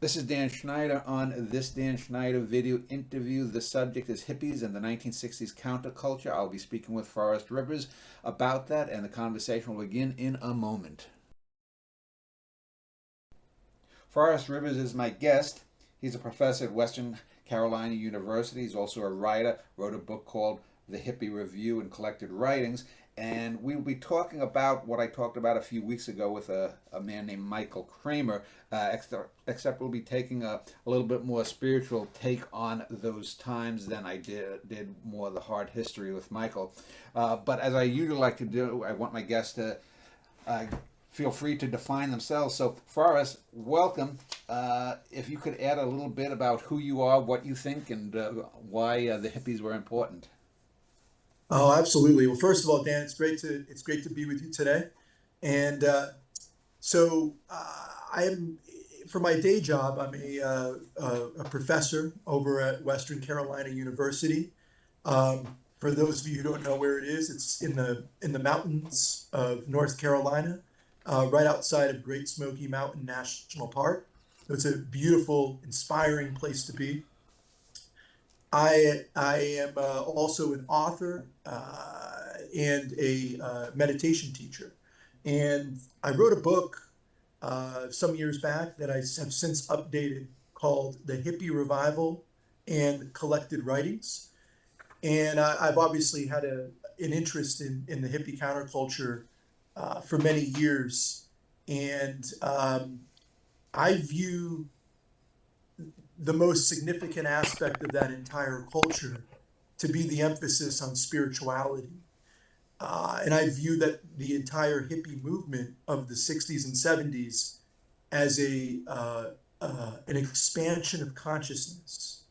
This is Dan Schneider on this Dan Schneider video interview. The subject is hippies and the 1960s counterculture. I'll be speaking with Forrest Rivers about that, and the conversation will begin in a moment. Forrest Rivers is my guest. He's a professor at Western Carolina University. He's also a writer, wrote a book called The Hippie Review and Collected Writings. And we will be talking about what I talked about a few weeks ago with a man named Michael Kramer, except we'll be taking a little bit more spiritual take on those times than I did more of the hard history with Michael. But as I usually like to do, I want my guests to feel free to define themselves. So, Forrest, welcome. If you could add a little bit about who you are, what you think, and why the hippies were important. Oh, absolutely. Well, first of all, Dan, it's great to be with you today. And I am for my day job. I'm a professor over at Western Carolina University. For those of you who don't know where it is, it's in the mountains of North Carolina, right outside of Great Smoky Mountain National Park. So it's a beautiful, inspiring place to be. I am also an author and a meditation teacher, and I wrote a book some years back that I have since updated called "The Hippie Revival and Collected Writings." And I've obviously had an interest in the hippie counterculture for many years, and I view the most significant aspect of that entire culture to be the emphasis on spirituality. And I view that the entire hippie movement of the 60s and 70s as an expansion of consciousness.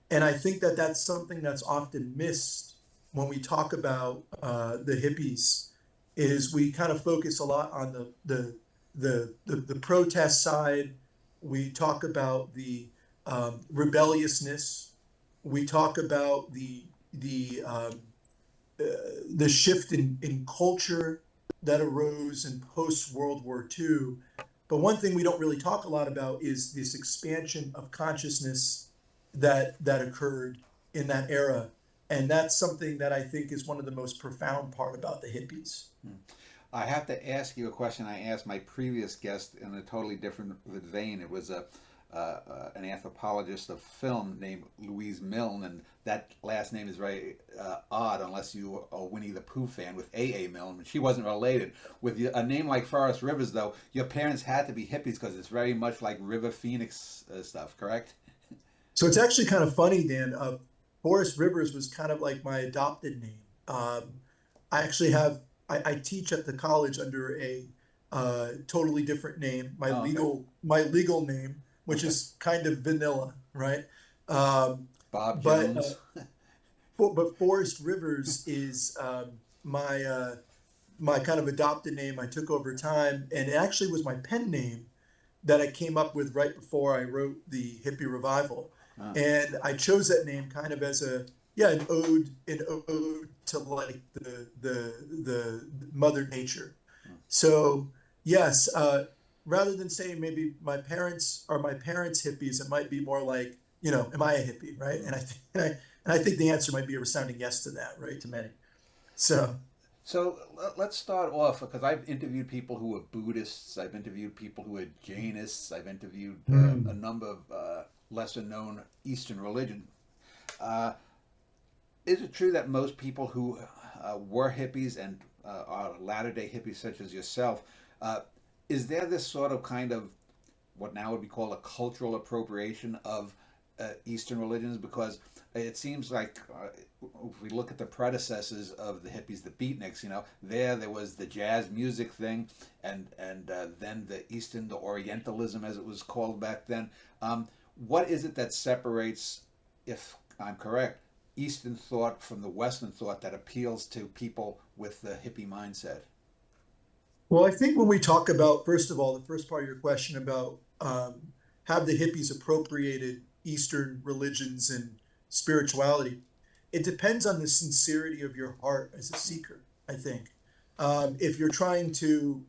And I think that that's something that's often missed when we talk about the hippies, is we kind of focus a lot on the protest side. We talk about the rebelliousness. We talk about the shift in culture that arose in post World War II. But one thing we don't really talk a lot about is this expansion of consciousness that occurred in that era, and that's something that I think is one of the most profound part about the hippies. I have to ask you a question I asked my previous guest in a totally different vein. It was an anthropologist of film named Louise Milne, and that last name is very odd unless you are a Winnie the Pooh fan with A. Milne. She wasn't related. With a name like Forrest Rivers, though, your parents had to be hippies because it's very much like River Phoenix stuff, correct? So it's actually kind of funny, Dan. Forrest Rivers was kind of like my adopted name. I actually I teach at the college under a totally different name, Oh, okay. my legal name, which Okay. is kind of vanilla, right? Um, Bob but Jones. Forrest Rivers is my kind of adopted name I took over time, and it actually was my pen name that I came up with right before I wrote the Hippie Revival, Oh. and I chose that name kind of as an ode to like the Mother Nature. So yes, rather than saying maybe my parents are my parents' hippies, it might be more like, am I a hippie, right? And I think the answer might be a resounding yes to that, right? To many. So So let's start off because I've interviewed people who are Buddhists, I've interviewed people who are Jainists, I've interviewed a mm, number of lesser known Eastern religions. Uh, is it true that most people who were hippies and are latter day hippies, such as yourself, uh, is there this sort of kind of what now would be called a cultural appropriation of Eastern religions? Because it seems like if we look at the predecessors of the hippies, the beatniks, there was the jazz music thing, and then the Eastern, the Orientalism as it was called back then. What is it that separates, if I'm correct, Eastern thought from the Western thought that appeals to people with the hippie mindset? well, I think when we talk about, first of all, the first part of your question about have the hippies appropriated Eastern religions and spirituality, it depends on the sincerity of your heart as a seeker, I think. If you're trying to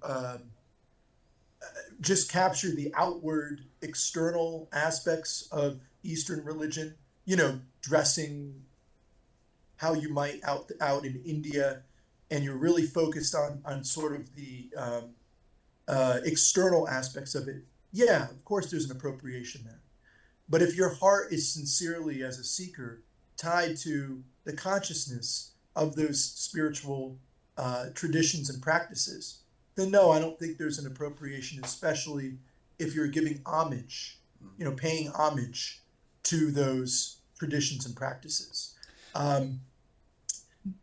just capture the outward, external aspects of Eastern religion. Dressing how you might out in India, and you're really focused on sort of the external aspects of it. Yeah, of course, there's an appropriation there. But if your heart is sincerely, as a seeker, tied to the consciousness of those spiritual traditions and practices, then no, I don't think there's an appropriation, especially if you're giving homage, paying homage to those traditions and practices. Um,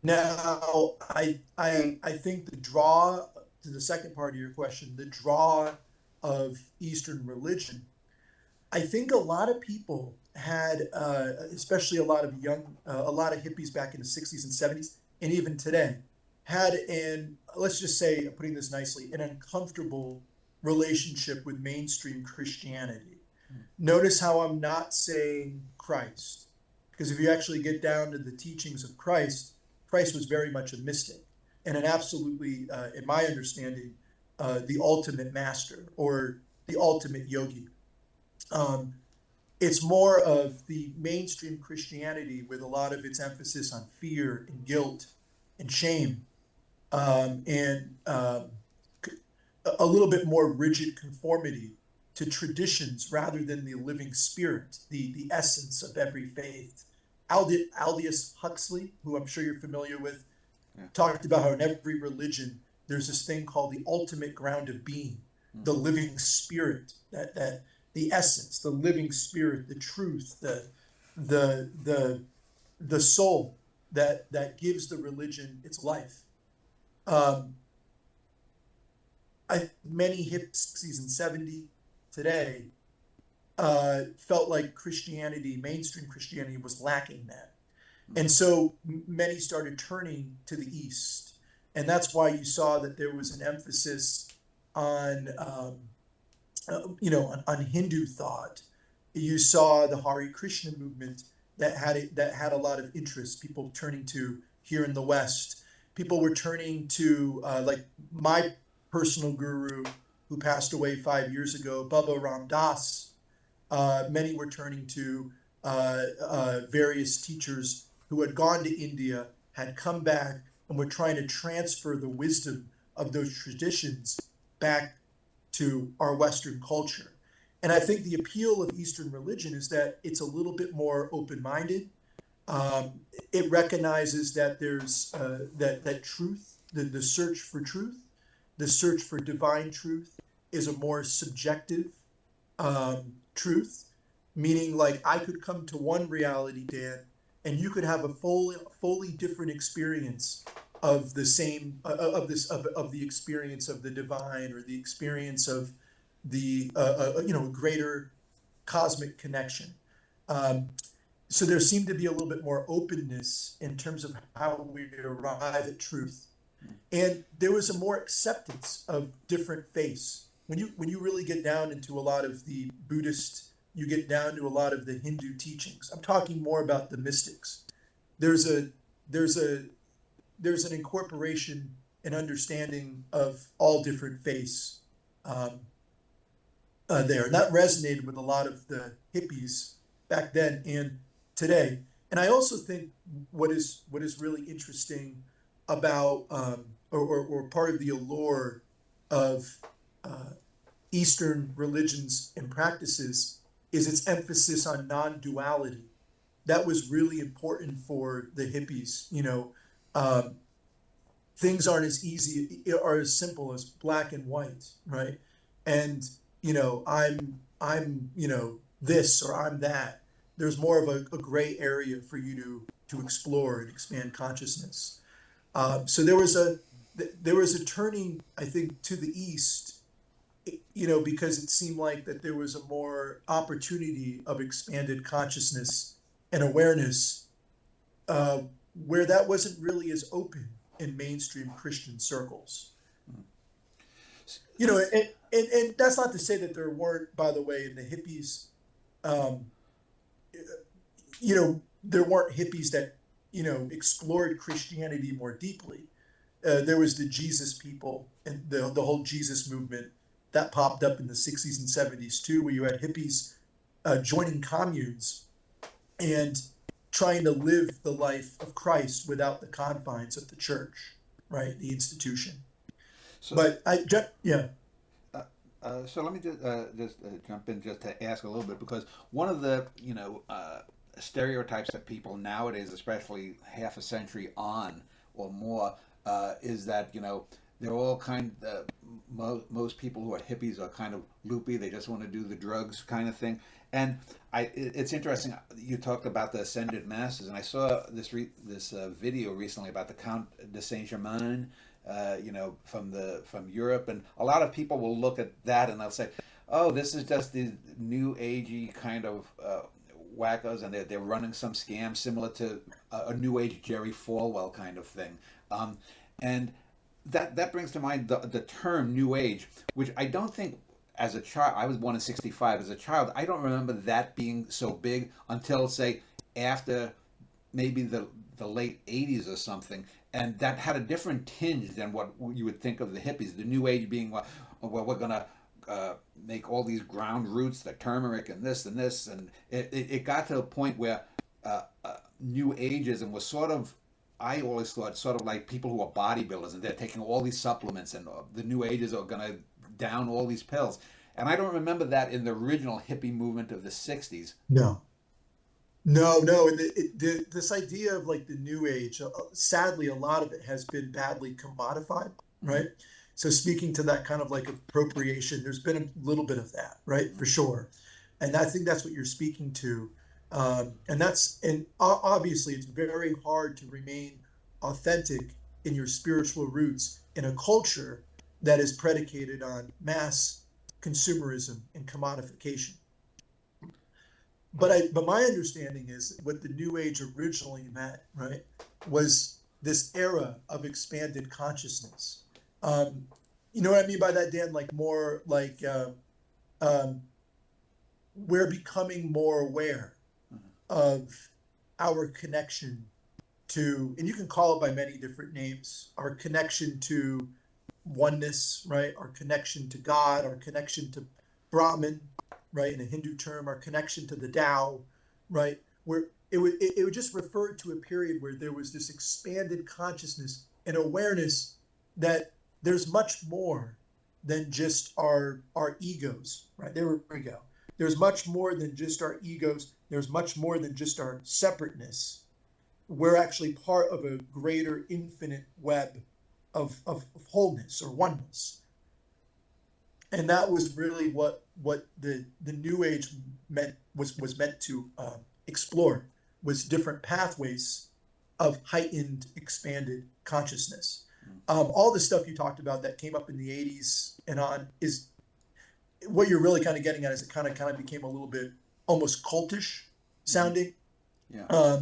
Now, I think the draw to the second part of your question, the draw of Eastern religion, I think a lot of people had, especially a lot of hippies back in the 60s and 70s, and even today, had let's just say, putting this nicely, an uncomfortable relationship with mainstream Christianity. Notice how I'm not saying Christ, because if you actually get down to the teachings of Christ, Christ was very much a mystic and an absolutely, in my understanding, the ultimate master or the ultimate yogi. Um, it's more of the mainstream Christianity with a lot of its emphasis on fear and guilt and shame, and a little bit more rigid conformity to traditions rather than the living spirit, the essence of every faith. Aldous Huxley, who I'm sure you're familiar with, Yeah. talked about how in every religion there's this thing called the ultimate ground of being, the living spirit, that the essence, the living spirit, the truth, the the soul that gives the religion its life. Um, Many hip 60s and 70s today felt like Christianity, mainstream Christianity, was lacking that. And so many started turning to the East. And that's why you saw that there was an emphasis on, on Hindu thought. You saw the Hare Krishna movement that had a lot of interest, people turning to here in the West. People were turning to, like my personal guru who passed away 5 years ago, Baba Ram Das. Many were turning to various teachers who had gone to India, had come back, and were trying to transfer the wisdom of those traditions back to our Western culture. And I think the appeal of Eastern religion is that it's a little bit more open-minded. Um, it recognizes that there's that truth, the search for truth, the search for divine truth, is a more subjective truth, meaning like I could come to one reality, Dan, and you could have a fully different experience of the same of the experience of the divine or the experience of the greater cosmic connection. Um, so there seemed to be a little bit more openness in terms of how we arrive at truth, and there was a more acceptance of different faiths. When you really get down into a lot of the Buddhist, you get down to a lot of the Hindu teachings. I'm talking more about the mystics. There's a there's a there's an incorporation and understanding of all different faiths um, there. And that resonated with a lot of the hippies back then and today. And I also think what is really interesting about or part of the allure of uh, Eastern religions and practices is its emphasis on non-duality. That was really important for the hippies. Um, things aren't as easy or as simple as black and white, right? And I'm this or I'm that. There's more of a gray area for you to explore and expand consciousness. So there was a turning, I think, to the east, because it seemed like that there was a more opportunity of expanded consciousness and awareness, uh, where that wasn't really as open in mainstream Christian circles. And that's not to say that there weren't, by the way, in the hippies, um, there weren't hippies that, explored Christianity more deeply. There was the Jesus people and the whole Jesus movement that popped up in the 60s and 70s too, where you had hippies joining communes and trying to live the life of Christ without the confines of the church, right? The institution. So, But yeah, so let me just jump in just to ask a little bit because one of the stereotypes that people nowadays, especially half a century on or more, is that they're all most people who are hippies are kind of loopy. They just want to do the drugs kind of thing. And it's interesting. You talked about the ascended masters, and I saw this video recently about the Count de Saint Germain, from Europe, and a lot of people will look at that and they'll say, "Oh, this is just these new agey kind of wackos, and they're running some scam similar to a new age Jerry Falwell kind of thing," and that brings to mind the term new age, which I don't think. As a child, I was born in '65. As a child, I don't remember that being so big until, say, after maybe the late '80s or something, and that had a different tinge than what you would think of the hippies. The new age being, well, we're gonna make all these ground roots, the turmeric and this, and it got to a point where new ageism was sort of. I always thought sort of like people who are bodybuilders and they're taking all these supplements and the new ages are gonna down all these pills. And I don't remember that in the original hippie movement of the '60s. no, no. And this idea of like the new age, sadly, a lot of it has been badly commodified, Mm-hmm. right? So speaking to that kind of like appropriation, there's been a little bit of that, right? For sure. And I think that's what you're speaking to. Obviously it's very hard to remain authentic in your spiritual roots in a culture that is predicated on mass consumerism and commodification. But my understanding is what the New Age originally meant, right, was this era of expanded consciousness. You know what I mean by that, Dan? Like more like um, we're becoming more aware of our connection to, and you can call it by many different names, our connection to oneness, right? Our connection to God, our connection to Brahman, right? In a Hindu term, our connection to the Tao, right? Where it would just refer to a period where there was this expanded consciousness and awareness that there's much more than just our egos, right? There we go. There's much more than just our egos. There's much more than just our separateness. We're actually part of a greater infinite web of wholeness or oneness. And that was really what the New Age was meant to explore, was different pathways of heightened, expanded consciousness. All the stuff you talked about that came up in the '80s and on is what you're really kind of getting at. Is it kind of became a little bit almost cultish sounding. Yeah.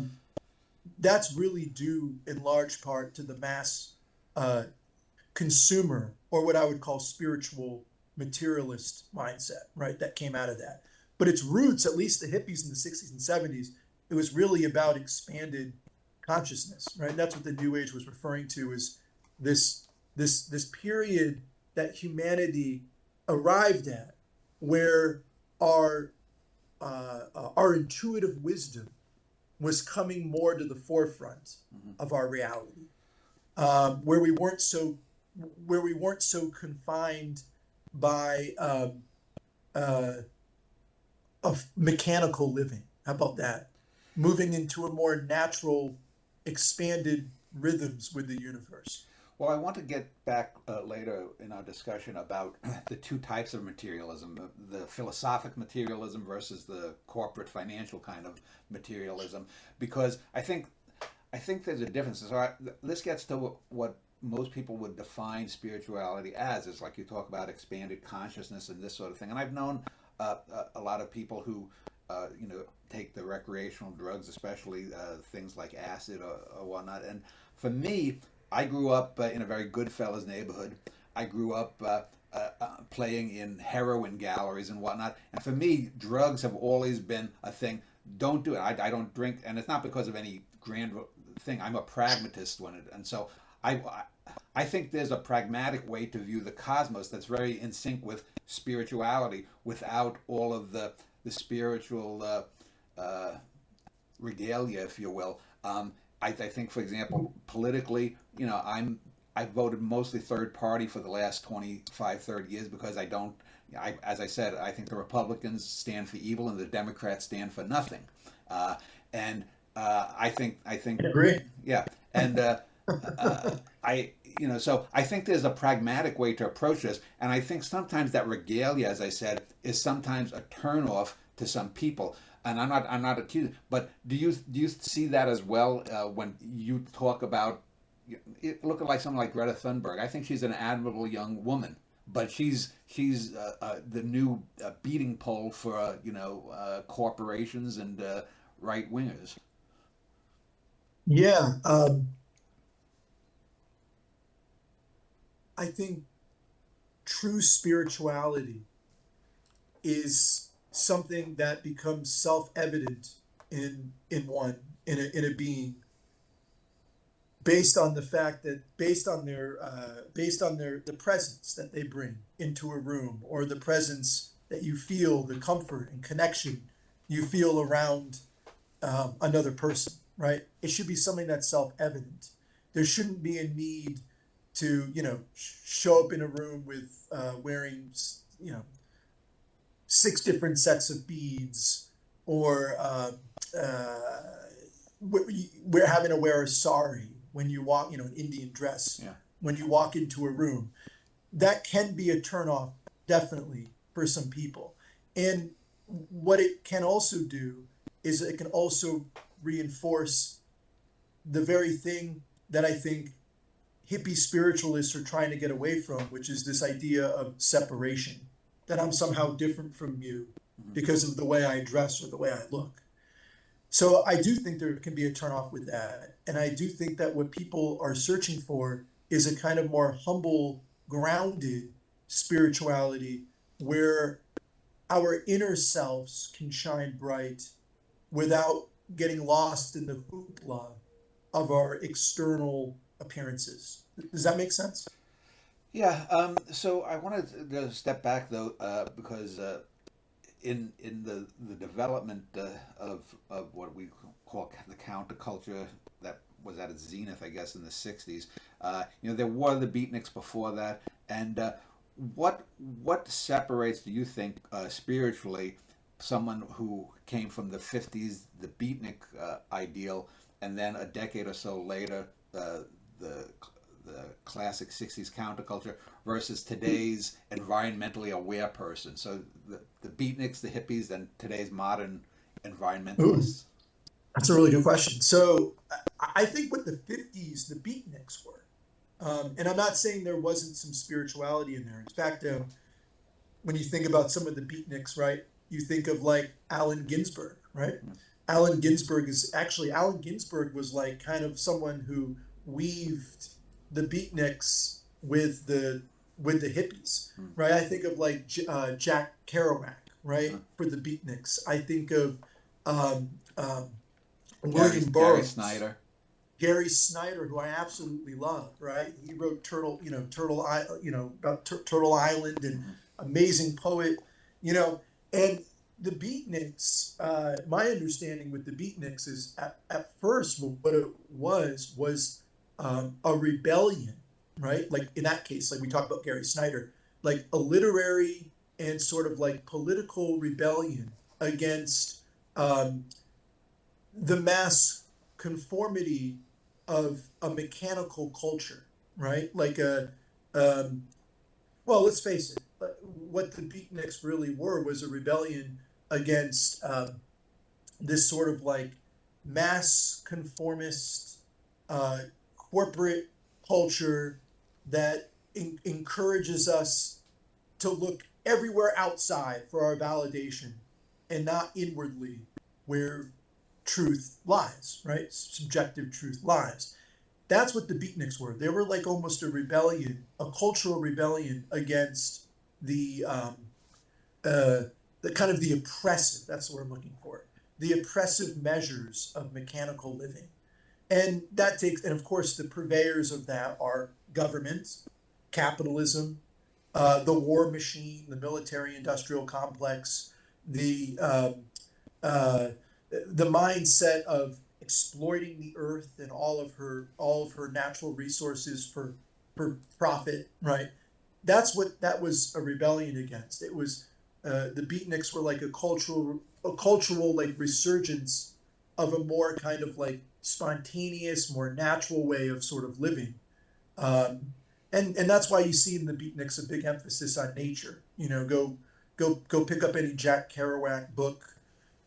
That's really due in large part to the mass uh, consumer, or what I would call spiritual materialist mindset, right? That came out of that. But its roots, at least the hippies in the '60s and '70s, it was really about expanded consciousness, right? That's what the New Age was referring to, is this period that humanity arrived at, where our our intuitive wisdom was coming more to the forefront of our reality, where we weren't so confined by of mechanical living. How about that? Moving into a more natural, expanded rhythms with the universe. Well, I want to get back later in our discussion about the two types of materialism, the philosophic materialism versus the corporate financial kind of materialism, because I think there's a difference. So this gets to what most people would define spirituality as, is like you talk about expanded consciousness and this sort of thing. And I've known a lot of people who take the recreational drugs, especially things like acid or whatnot. And for me, I grew up in a very good fellas neighborhood. I grew up playing in heroin galleries and whatnot. And for me, drugs have always been a thing. Don't do it. I don't drink, and it's not because of any grand thing. I'm a pragmatist and so I I think there's a pragmatic way to view the cosmos that's very in sync with spirituality, without all of the spiritual regalia, if you will. I think, for example, politically, I voted mostly third party for the last 25, 30 years because I don't. As I said, I think the Republicans stand for evil and the Democrats stand for nothing. Uh, and I think, I agree. yeah, and I, so I think there's a pragmatic way to approach this, and I think sometimes that regalia, as I said, is sometimes a turnoff to some people. And I'm not accusing, but do you see that as well when you talk about look at like someone like Greta Thunberg? I think she's an admirable young woman, but she's the new beating pole for corporations and right wingers. Yeah, I think true spirituality is something that becomes self-evident in one in a being based on the fact that based on their the presence that they bring into a room, or the presence that you feel, the comfort and connection you feel around another person, right? It should be something that's self-evident. There shouldn't be a need to, show up in a room with wearing, you know, six different sets of beads, or we're having to wear a sari when you walk, an Indian dress Yeah. when you walk into a room. That can be a turnoff, definitely, for some people. And what it can also do is it can also reinforce the very thing that I think hippie spiritualists are trying to get away from, which is this idea of separation, that I'm somehow different from you Mhm. because of the way I dress or the way I look. So I do think there can be a turnoff with that. And I do think that what people are searching for is a kind of more humble, grounded spirituality where our inner selves can shine bright without getting lost in the hoopla of our external appearances. Does that make sense? Yeah. So I wanted to go step back though, because in the development of what we call the counterculture that was at its zenith, I guess, in the '60s. There were the beatniks before that, and what separates, do you think, spiritually, someone who came from the '50s, the beatnik ideal, and then a decade or so later, the the classic '60s counterculture versus today's environmentally aware person? So the beatniks, the hippies, and today's modern Ooh, environmentalists. that's a really good question. So I think with the 50s, the beatniks were. And I'm not saying there wasn't some spirituality in there. In fact, when you think about some of the beatniks, right, you think of like Allen Ginsberg, right? Allen Ginsberg was like kind of someone who weaved the beatniks with the hippies, Mm. right? I think of like Jack Kerouac, Uh, right, for the beatniks. I think of um, um, William Gary Burroughs, Snyder. Gary Snyder, who I absolutely love, right? He wrote about Turtle Island, and Hmm. amazing poet, you know. And the Beatniks, my understanding with the Beatniks is at first what it was a rebellion, right? Like in that case, like we talked about Gary Snyder, like a literary and sort of like political rebellion against um, the mass conformity of a mechanical culture, right? Um, well, let's face it, what the beatniks really were was a rebellion against this sort of like mass conformist uh, corporate culture that encourages us to look everywhere outside for our validation and not inwardly where truth lies, right? Subjective truth lies. That's what the beatniks were. They were like almost a rebellion, a cultural rebellion against the uh, the kind of the oppressive. That's what I'm looking for. The oppressive measures of mechanical living. And that takes, and of course, the purveyors of that are government, capitalism, the war machine, the military-industrial complex, the uh, the mindset of exploiting the earth and all of her natural resources for profit, right? That's what that was a rebellion against. It was the beatniks were like a cultural like resurgence of a more kind of like spontaneous, more natural way of sort of living. Um, and that's why you see in the beatniks a big emphasis on nature. Go pick up any Jack Kerouac book.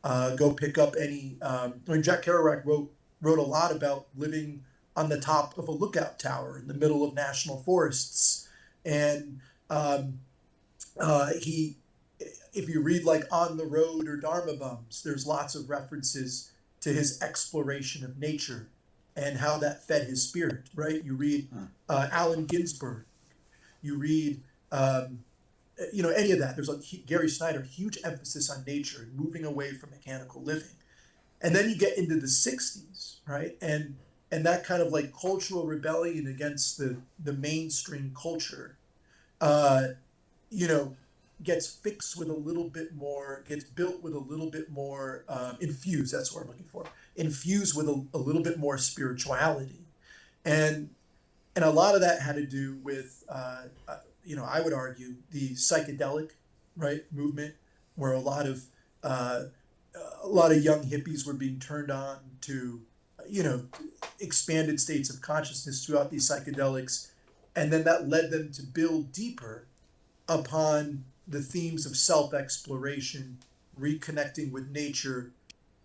Go pick up any. I mean, Jack Kerouac wrote a lot about living on the top of a lookout tower in the middle of national forests, and um, he. If you read like On the Road or Dharma Bums, there's lots of references to his exploration of nature and how that fed his spirit. Right? You read Allen Ginsberg. You read any of that. There's like Gary Schneider, huge emphasis on nature and moving away from mechanical living. And then you get into the 60s, right? And that kind of like cultural rebellion against the mainstream culture, uh, you know, gets fixed with a little bit more, gets built with a little bit more, infused, that's what I'm looking for, infused with a little bit more spirituality. And and a lot of that had to do with, I would argue, the psychedelic, right, movement, where uh, a lot of young hippies were being turned on to, you know, expanded states of consciousness throughout these psychedelics, and then that led them to build deeper upon the themes of self-exploration, reconnecting with nature,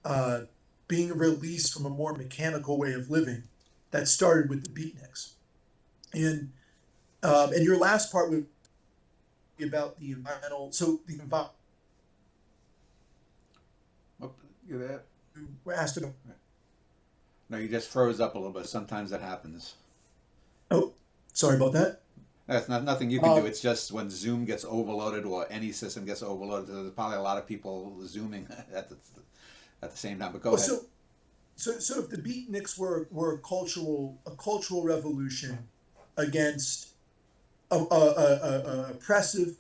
uh, being released from a more mechanical way of living that started with the beatniks. And your last part would be about the environmental. So the environment Oh, you there? you were asked about. No, you just froze up a little bit. Sometimes that happens. Oh, sorry about that. That's not nothing you can do. Um, It's just when Zoom gets overloaded or any system gets overloaded, there's probably a lot of people zooming at the same time. But go well, ahead. so if the beatniks were a cultural revolution against a oppressive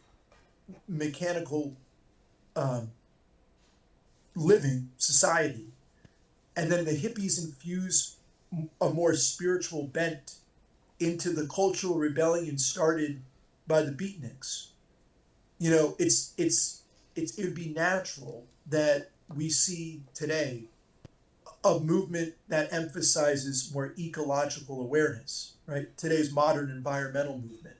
mechanical um, living society, and then the hippies infuse a more spiritual bent into the cultural rebellion started by the beatniks. It would be natural that we see today a movement that emphasizes more ecological awareness, right? Today's modern environmental movement,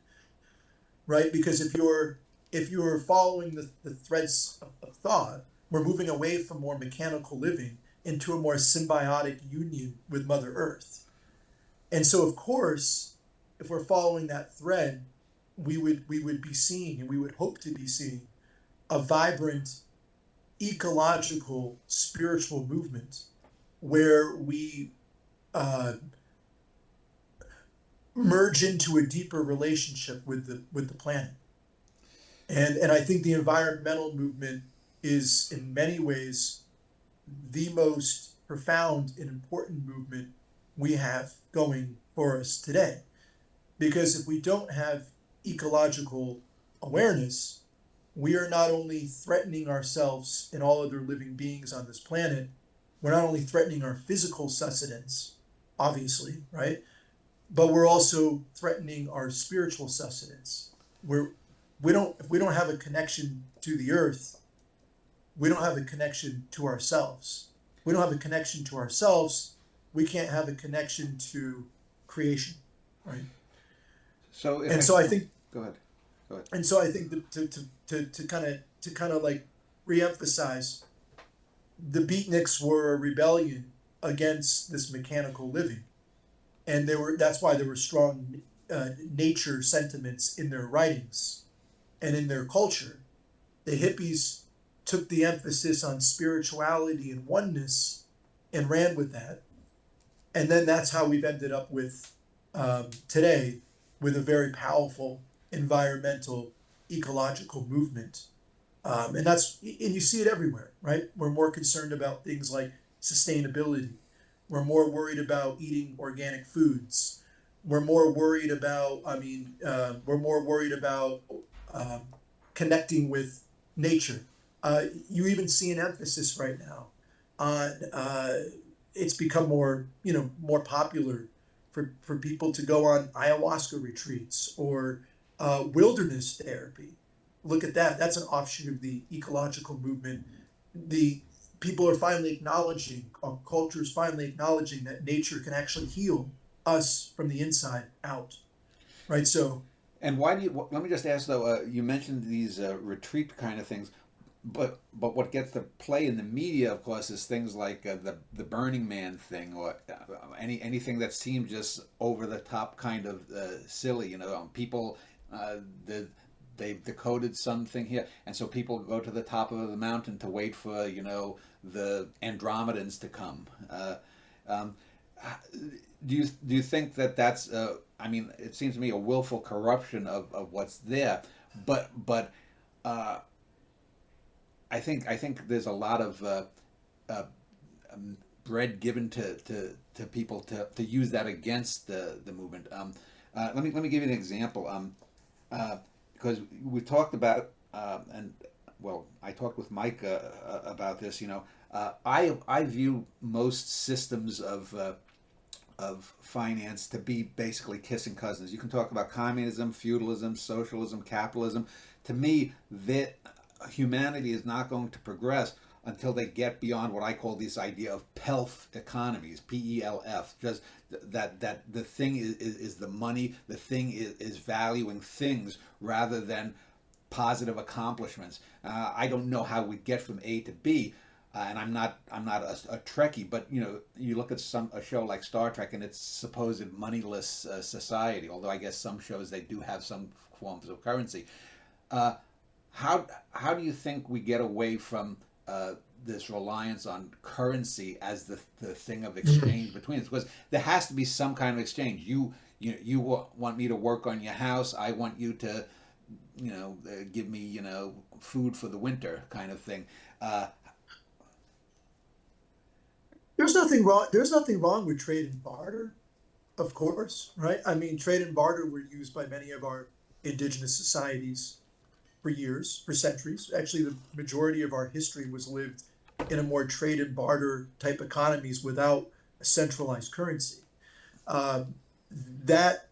right? Because if you're following the threads of thought, we're moving away from more mechanical living into a more symbiotic union with Mother Earth. And so, of course, if we're following that thread, we would be seeing, and we would hope to be seeing, a vibrant ecological spiritual movement where we uh, merge into a deeper relationship with the planet. And I think the environmental movement is in many ways the most profound and important movement we have going for us today. Because if we don't have ecological awareness, we are not only threatening ourselves and all other living beings on this planet, we're not only threatening our physical sustenance, obviously, right? But we're also threatening our spiritual sustenance. We're we don't If we don't have a connection to the earth, we don't have a connection to ourselves. We don't have a connection to ourselves, we can't have a connection to creation, right? So if And I so I think go ahead, go ahead. and so I think that to kind of like reemphasize, the beatniks were a rebellion against this mechanical living, and that's why there were strong nature sentiments in their writings and in their culture. The hippies took the emphasis on spirituality and oneness and ran with that, and then that's how we've ended up with today, with a very powerful environmental ecological movement. And you see it everywhere, right? We're more concerned about things like sustainability. We're more worried about eating organic foods. We're more worried about, we're more worried about um, connecting with nature. You even see an emphasis right now on, it's become more, more popular for people to go on ayahuasca retreats or wilderness therapy. Look at that. That's an offshoot of the ecological movement. The people are finally acknowledging, our culture is finally acknowledging that nature can actually heal us from the inside out, right? So, And why do you? Let me just ask though. You mentioned these retreat kind of things, but what gets the play in the media, of course, is things like the Burning Man thing, or anything that seems just over the top, kind of silly. People the they've decoded something here, and so people go to the top of the mountain to wait for the Andromedans to come. Um, do you think that that's I mean, it seems to me a willful corruption of what's there, but uh, I think there's a lot of uh, bread given to people to use that against the movement. Let me give you an example. Because we talked about and well, I talked with Mike about this. I view most systems of finance to be basically kissing cousins. You can talk about communism, feudalism, socialism, capitalism. To me, that humanity is not going to progress until they get beyond what I call this idea of pelf economies, PELF. Just that the thing is the money, the thing is valuing things rather than positive accomplishments. I don't know how we get from A to B, and I'm not a Trekkie, but you look at a show like Star Trek and its supposed moneyless society. Although I guess some shows they do have some forms of currency. Uh, how do you think we get away from this reliance on currency as the thing of exchange between us? Because there has to be some kind of exchange. You want me to work on your house. I want you to give me food for the winter, kind of thing. Uh, there's nothing wrong. There's nothing wrong with trade and barter, of course, right? I mean, trade and barter were used by many of our indigenous societies for years, for centuries. Actually, the majority of our history was lived in a more trade and barter type economies without a centralized currency. Um, that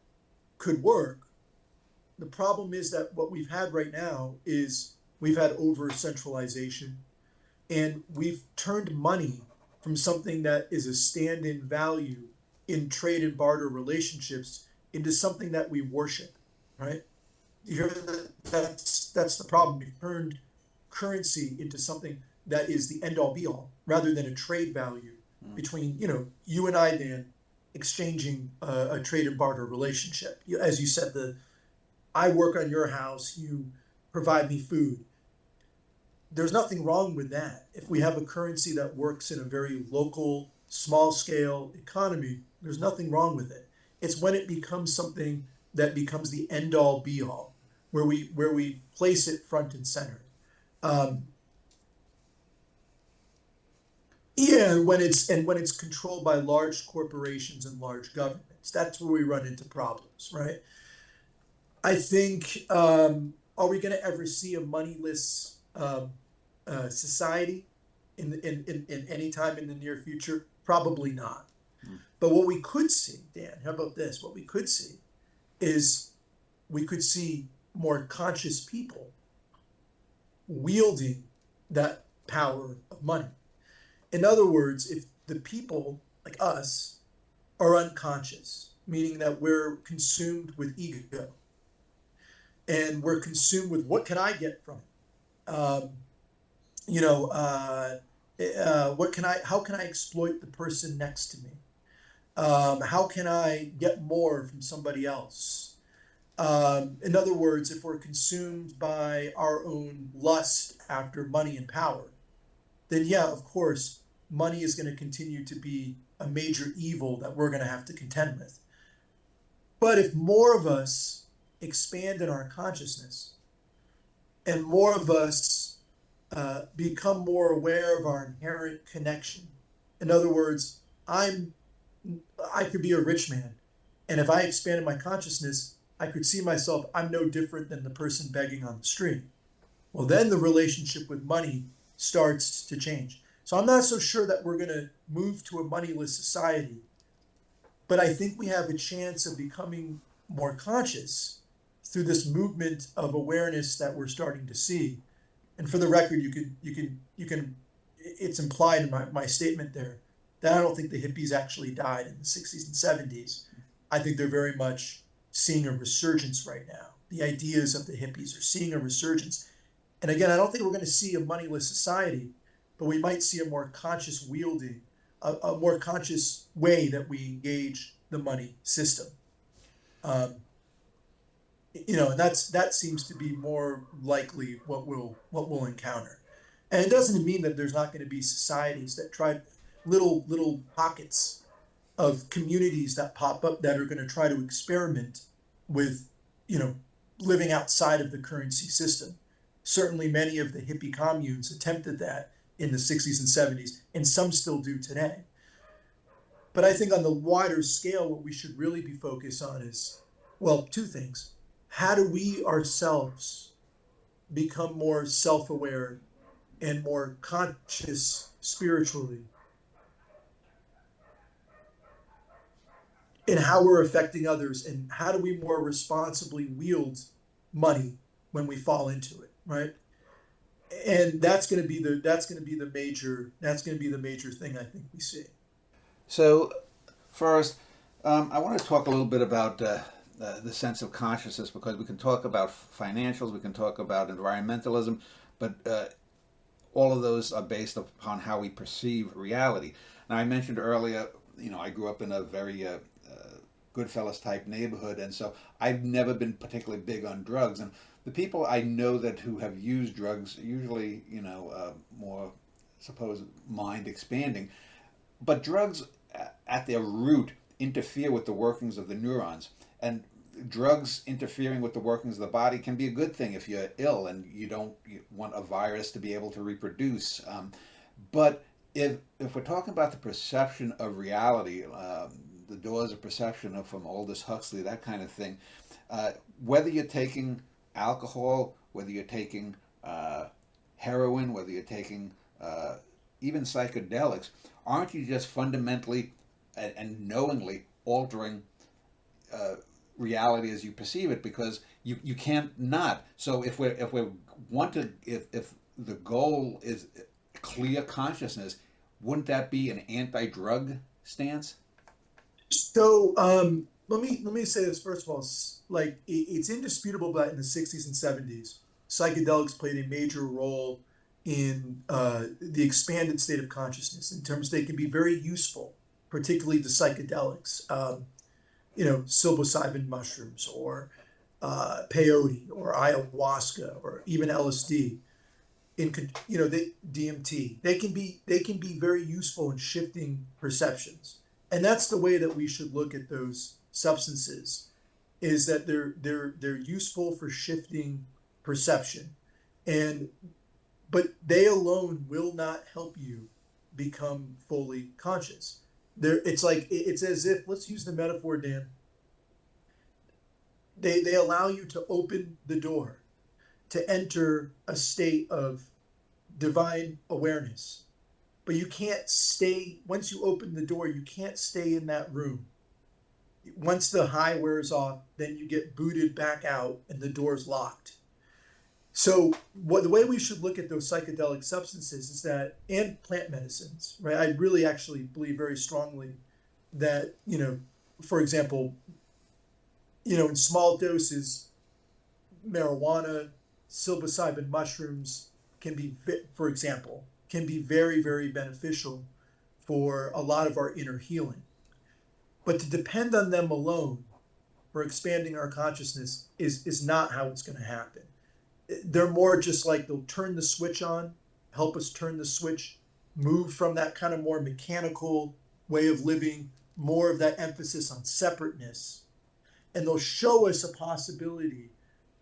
could work. The problem is that what we've had right now is we've had over centralization, and we've turned money from something that is a stand in value in trade and barter relationships into something that we worship, right? You hear that? That's the problem. We've turned currency into something that is the end all be all rather than a trade value between you and I, Dan, exchanging a trade and barter relationship. As you said, the I work on your house, you provide me food. There's nothing wrong with that. If we have a currency that works in a very local, small scale economy, there's nothing wrong with it. It's when it becomes something that becomes the end all be all, where we place it front and center. Um, yeah, when it's controlled by large corporations and large governments, that's where we run into problems, right? I think, are we going to ever see a moneyless society in any time in the near future? Probably not. But what we could see, Dan, how about this? What we could see is we could see more conscious people wielding that power of money. In other words, if the people like us are unconscious, meaning that we're consumed with ego and we're consumed with what can I get from it? You know, what can how can I exploit the person next to me? How can I get more from somebody else? In other words, if we're consumed by our own lust after money and power, then yeah, of course, money is going to continue to be a major evil that we're going to have to contend with. But if more of us expand in our consciousness and more of us become more aware of our inherent connection, in other words, I'm I could be a rich man, and if I expanded my consciousness, I could see myself, I'm no different than the person begging on the street. Well, then the relationship with money starts to change. So I'm not so sure that we're going to move to a moneyless society, but I think we have a chance of becoming more conscious through this movement of awareness that we're starting to see. And for the record, you can it's implied in my statement there that I don't think the hippies actually died in the 60s and 70s. I think they're very much seeing a resurgence right now. The ideas of the hippies are seeing a resurgence. And again, I don't think we're going to see a moneyless society, but we might see a more conscious wielding, a more conscious way that we engage the money system. Um, and that seems to be more likely what we'll encounter. And it doesn't mean that there's not going to be societies that try little pockets of communities that pop up that are going to try to experiment with, you know, living outside of the currency system. Certainly, many of the hippie communes attempted that in the 60s and 70s, and some still do today. But I think on the wider scale, what we should really be focused on is, well, two things. How do we ourselves become more self aware and more conscious spiritually in how we're affecting others? And how do we more responsibly wield money when we fall into it, right? And that's going to be the major thing I think we see. So, first, I want to talk a little bit about the sense of consciousness, because we can talk about financials, we can talk about environmentalism, but all of those are based upon how we perceive reality. Now, I mentioned earlier, I grew up in a very Goodfellas type neighborhood, and so I've never been particularly big on drugs. And the people I know that who have used drugs usually, more supposed mind expanding, but drugs at their root interfere with the workings of the neurons, and drugs interfering with the workings of the body can be a good thing if you're ill and you want a virus to be able to reproduce. But if we're talking about the perception of reality, the doors of perception from Aldous Huxley, that kind of thing, whether you're taking alcohol, whether you're taking heroin, whether you're taking even psychedelics, aren't you just fundamentally and knowingly altering reality as you perceive it? Because you can't not. So if if the goal is clear consciousness, wouldn't that be an anti-drug stance? So let me say this first of all. Like it's indisputable that in the 60s and 70s, psychedelics played a major role in the expanded state of consciousness. In terms, they can be very useful, particularly the psychedelics. Psilocybin mushrooms or peyote or ayahuasca or even LSD. DMT. They can be very useful in shifting perceptions, and that's the way that we should look at those substances. Is that they're useful for shifting perception, and but they alone will not help you become fully conscious. It's as if, let's use the metaphor, Dan. They allow you to open the door to enter a state of divine awareness, but you can't stay. Once you open the door, you can't stay in that room. Once the high wears off, then you get booted back out and the door's locked. So the way we should look at those psychedelic substances is that, and plant medicines, right? I really actually believe very strongly that, for example, in small doses, marijuana, psilocybin mushrooms for example, can be very, very beneficial for a lot of our inner healing. But to depend on them alone for expanding our consciousness is not how it's going to happen. They're more just like they'll turn the switch on, help us turn the switch, move from that kind of more mechanical way of living, more of that emphasis on separateness. And they'll show us a possibility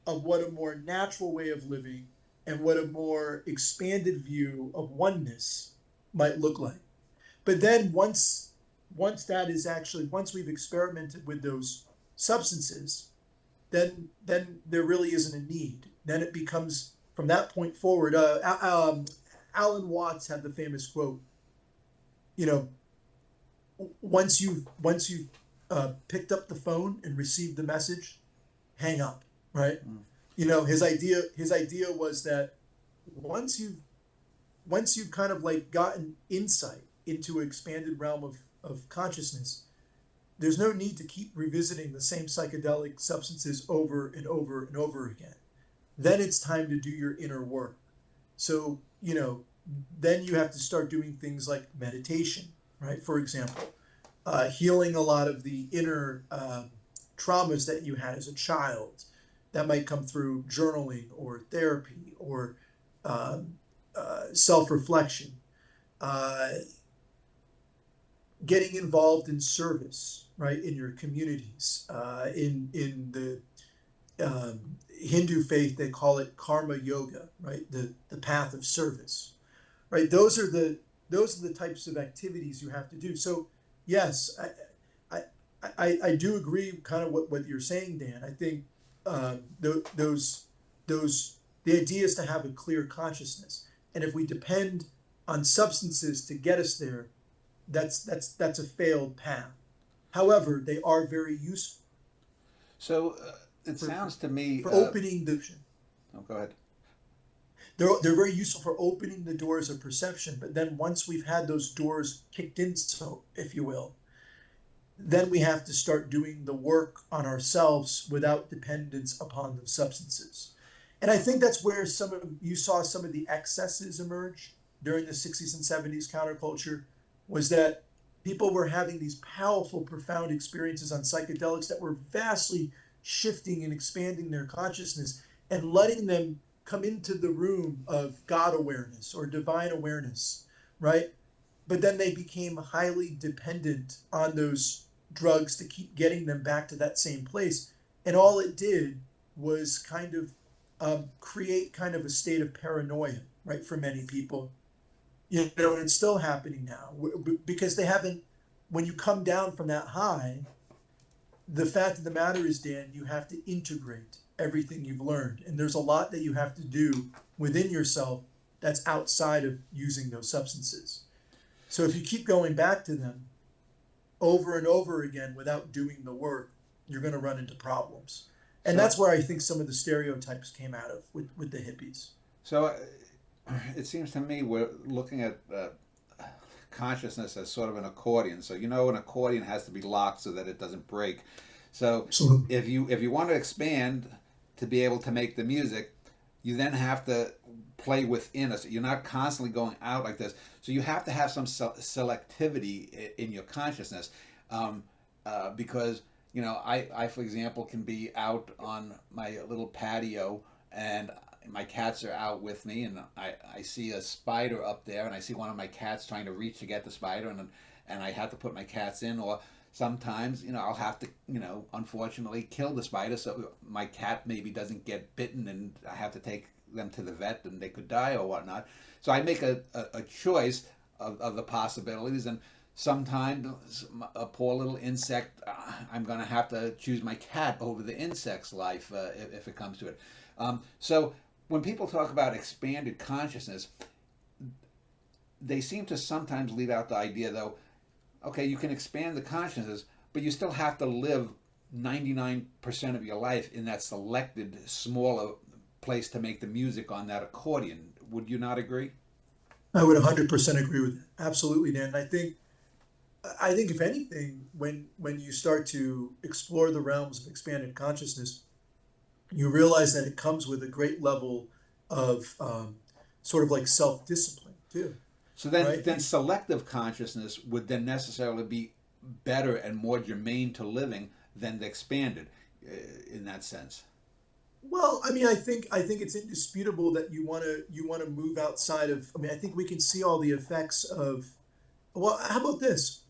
of what a more natural way of living and what a more expanded view of oneness might look like. But then once once we've experimented with those substances, then there really isn't a need. Then it becomes from that point forward. Alan Watts had the famous quote. You know, once you've picked up the phone and received the message, hang up. Right. Mm. His idea was that once you've kind of like gotten insight into an expanded realm of consciousness, there's no need to keep revisiting the same psychedelic substances over and over and over again. Then it's time to do your inner work. So, then you have to start doing things like meditation, right? For example, healing a lot of the inner traumas that you had as a child that might come through journaling or therapy or self-reflection. Getting involved in service, right, in your communities. In the Hindu faith, they call it karma yoga, right, the path of service, right. Those are the types of activities you have to do. So yes, I do agree, kind of what you're saying, Dan. I think the idea is to have a clear consciousness, and if we depend on substances to get us there, that's a failed path. However, they are very useful. So it sounds to me. For opening the. Oh, go ahead. They're very useful for opening the doors of perception. But then once we've had those doors kicked in, so if you will, then we have to start doing the work on ourselves without dependence upon the substances. And I think that's where you saw some of the excesses emerge during the 60s and 70s counterculture, was that people were having these powerful, profound experiences on psychedelics that were vastly shifting and expanding their consciousness and letting them come into the room of God awareness or divine awareness, right? But then they became highly dependent on those drugs to keep getting them back to that same place. And all it did was kind of create kind of a state of paranoia, right, for many people. And it's still happening now because they haven't, when you come down from that high, the fact of the matter is, Dan, you have to integrate everything you've learned. And there's a lot that you have to do within yourself that's outside of using those substances. So if you keep going back to them over and over again without doing the work, you're going to run into problems. And that's where I think some of the stereotypes came out of with the hippies. So it seems to me we're looking at consciousness as sort of an accordion. So an accordion has to be locked so that it doesn't break. So Absolutely. if you want to expand to be able to make the music, you then have to play within us. You're not constantly going out like this. So you have to have some selectivity in your consciousness, because I for example can be out on my little patio and my cats are out with me, and I see a spider up there, and I see one of my cats trying to reach to get the spider, and I have to put my cats in, or sometimes I'll have to unfortunately kill the spider so my cat maybe doesn't get bitten, and I have to take them to the vet and they could die or whatnot. So I make a choice of the possibilities, and sometimes a poor little insect, I'm going to have to choose my cat over the insect's life if it comes to it. So when people talk about expanded consciousness, they seem to sometimes leave out the idea, though, okay, you can expand the consciousness, but you still have to live 99% of your life in that selected, smaller place to make the music on that accordion. Would you not agree? I would 100% agree with that. Absolutely, Dan. I think if anything, when you start to explore the realms of expanded consciousness, you realize that it comes with a great level of sort of like self-discipline too. So then, right? then selective consciousness would then necessarily be better and more germane to living than the expanded, in that sense. Well, I mean, I think it's indisputable that you want to move outside of. I mean, I think we can see all the effects of. Well, how about this?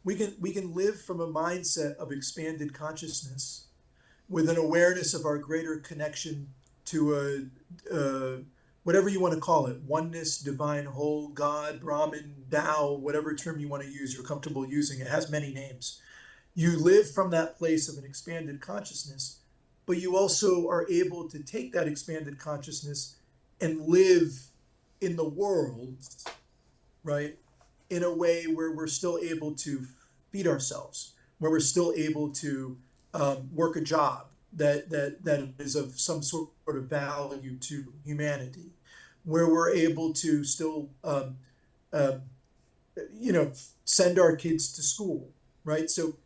We can live from a mindset of expanded consciousness, with an awareness of our greater connection to a whatever you want to call it, oneness, divine whole, God, Brahman, Tao, whatever term you want to use, you're comfortable using. It has many names. You live from that place of an expanded consciousness, but you also are able to take that expanded consciousness and live in the world, right, in a way where we're still able to feed ourselves, where we're still able to work a job that is of some sort of value to humanity, where we're able to still uh, you know, send our kids to school, right? So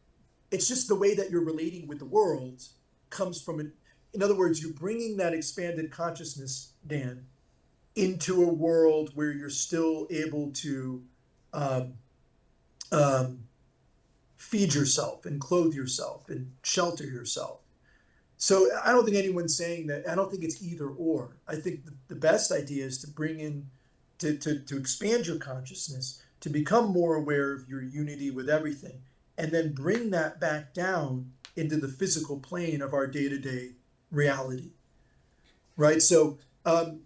it's just the way that you're relating with the world comes from it. In other words, you're bringing that expanded consciousness, Dan, into a world where you're still able to um, um, feed yourself and clothe yourself and shelter yourself. So I don't think anyone's saying that. I don't think it's either or. I think the best idea is to bring in, to expand your consciousness, to become more aware of your unity with everything, and then bring that back down into the physical plane of our day to day reality, right? So, like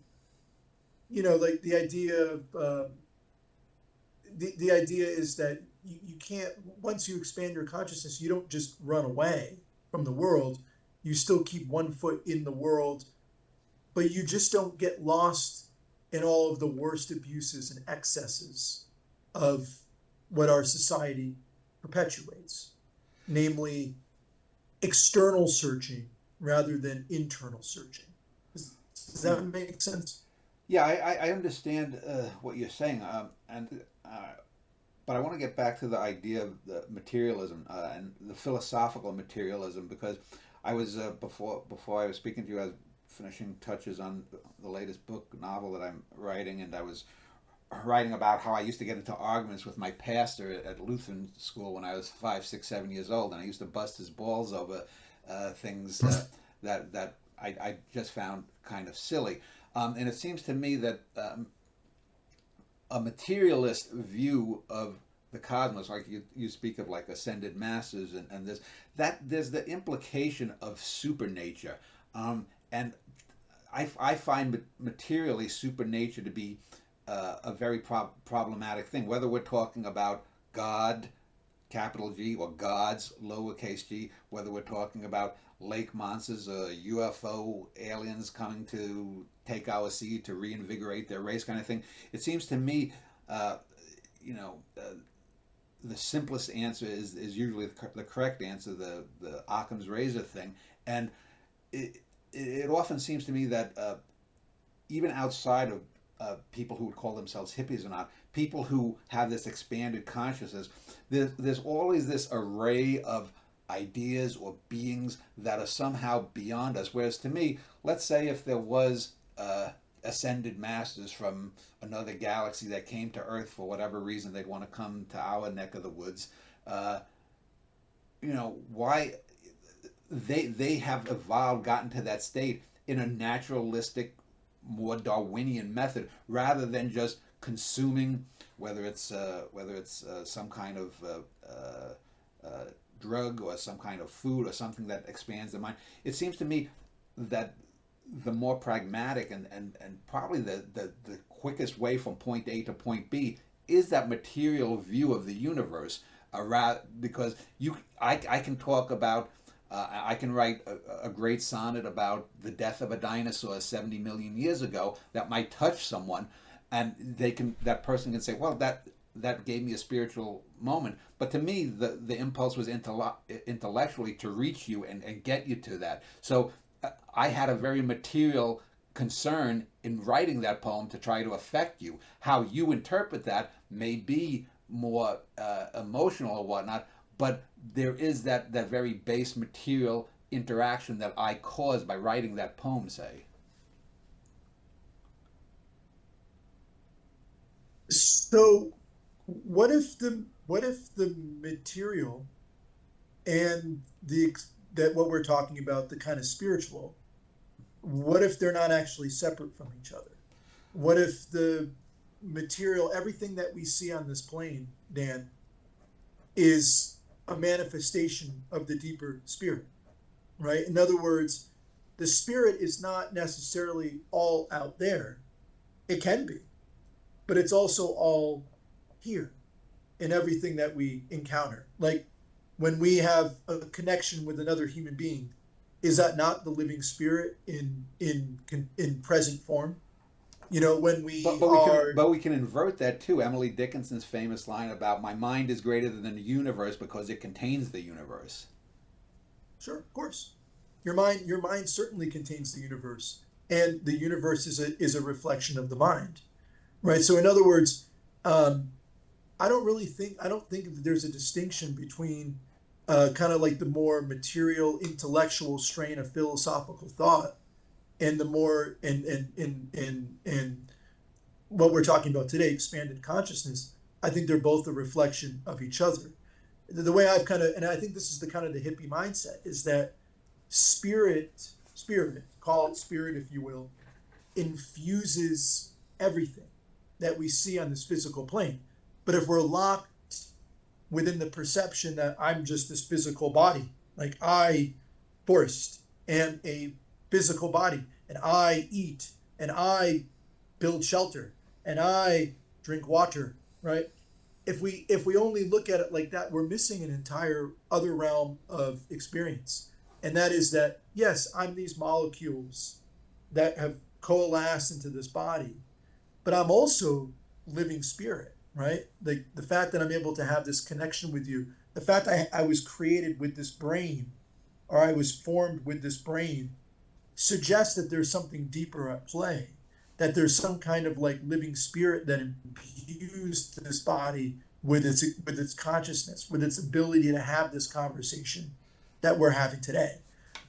the idea of, the idea is that you can't, once you expand your consciousness, you don't just run away from the world. You still keep one foot in the world, but you just don't get lost in all of the worst abuses and excesses of what our society perpetuates, namely external searching rather than internal searching. Does that make sense? Yeah, I understand what you're saying, but I want to get back to the idea of the materialism and the philosophical materialism, because I was before I was speaking to you, I was finishing touches on the latest book novel that I'm writing, and I was writing about how I used to get into arguments with my pastor at Lutheran school when I was 5, 6, 7 years old, and I used to bust his balls over things that I just found kind of silly. And it seems to me that a materialist view of the cosmos, like you speak of like ascended masters and this, that there's the implication of supernature. And I find materially supernature to be a very problematic thing, whether we're talking about God, capital G, or gods, lowercase g, whether we're talking about lake monsters or UFO aliens coming to take our seed to reinvigorate their race, kind of thing. It seems to me, you know, the simplest answer is usually the correct answer, the Occam's razor thing, and it often seems to me that even outside of people who would call themselves hippies or not, people who have this expanded consciousness, there's always this array of ideas or beings that are somehow beyond us. Whereas to me, let's say if there was ascended masters from another galaxy that came to Earth for whatever reason, they'd want to come to our neck of the woods. Why they have evolved, gotten to that state in a naturalistic, more Darwinian method, rather than just consuming, whether it's some kind of drug or some kind of food or something that expands the mind. It seems to me that the more pragmatic and probably the quickest way from point A to point B is that material view of the universe, because I can talk about I can write a great sonnet about the death of a dinosaur 70 million years ago that might touch someone, and that person can say, well, that gave me a spiritual moment. But to me, the impulse was intellectually to reach you and get you to that. So I had a very material concern in writing that poem to try to affect you. How you interpret that may be more emotional or whatnot, but there is that very base material interaction that I caused by writing that poem, say. So what if the material and that what we're talking about, the kind of spiritual, what if they're not actually separate from each other? What if the material, everything that we see on this plane, Dan, is a manifestation of the deeper spirit, right? In other words, the spirit is not necessarily all out there. It can be, but it's also all here in everything that we encounter. Like when we have a connection with another human being, is that not the living spirit in present form? You know, when But we but we can are, but we can invert that too. Emily Dickinson's famous line about my mind is greater than the universe because it contains the universe. sure, of course, your mind certainly contains the universe, and the universe is a reflection of the mind, right? So in other words, um, I don't think that there's a distinction between kind of like the more material intellectual strain of philosophical thought and the more and what we're talking about today, expanded consciousness. I think they're both a reflection of each other. The way I've kind of, and I think this is the kind of the hippie mindset, is that spirit, call it spirit if you will, infuses everything that we see on this physical plane. But if we're locked within the perception that I'm just this physical body, like I, Forrest, am a physical body, and I eat, and I build shelter, and I drink water, right? If we only look at it like that, we're missing an entire other realm of experience. And that is that, yes, I'm these molecules that have coalesced into this body, but I'm also living spirit, right? The fact that I'm able to have this connection with you, the fact I was created with this brain, or I was formed with this brain, suggests that there's something deeper at play, that there's some kind of like living spirit that imbues this body with its consciousness, with its ability to have this conversation that we're having today,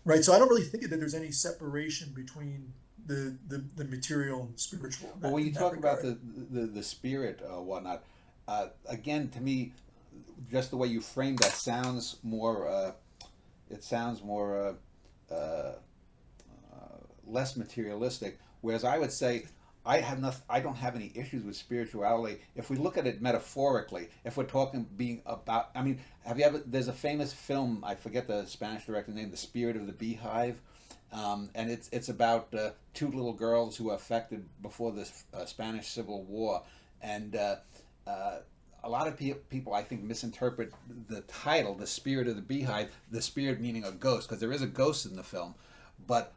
right? So I don't really think that there's any separation between the material and the spiritual Well, when you in that talk about regard. the spirit whatnot, again, to me, just the way you frame that sounds more. It sounds more less materialistic. Whereas I would say I don't have any issues with spirituality if we look at it metaphorically. If we're talking being about, I mean, have you ever? There's a famous film, I forget the Spanish director's name, The Spirit of the Beehive, and it's about two little girls who were affected before the Spanish Civil War, and a lot of people I think misinterpret the title, "The Spirit of the Beehive," the spirit meaning a ghost, because there is a ghost in the film, but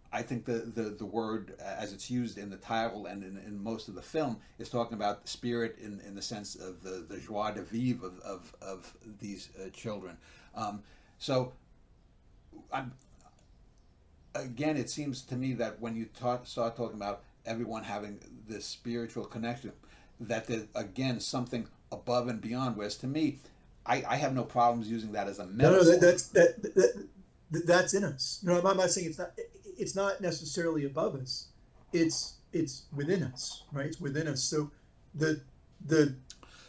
I think the word as it's used in the title and in most of the film is talking about the spirit in the sense of the joie de vivre of these children. So I'm, again, it seems to me that when you start talking about everyone having this spiritual connection, that there's again something above and beyond. Whereas to me, I have no problems using that as a No, no, metaphor. that's in us. No, I'm not saying it's not necessarily above us. It's within us, right? It's within us. So the the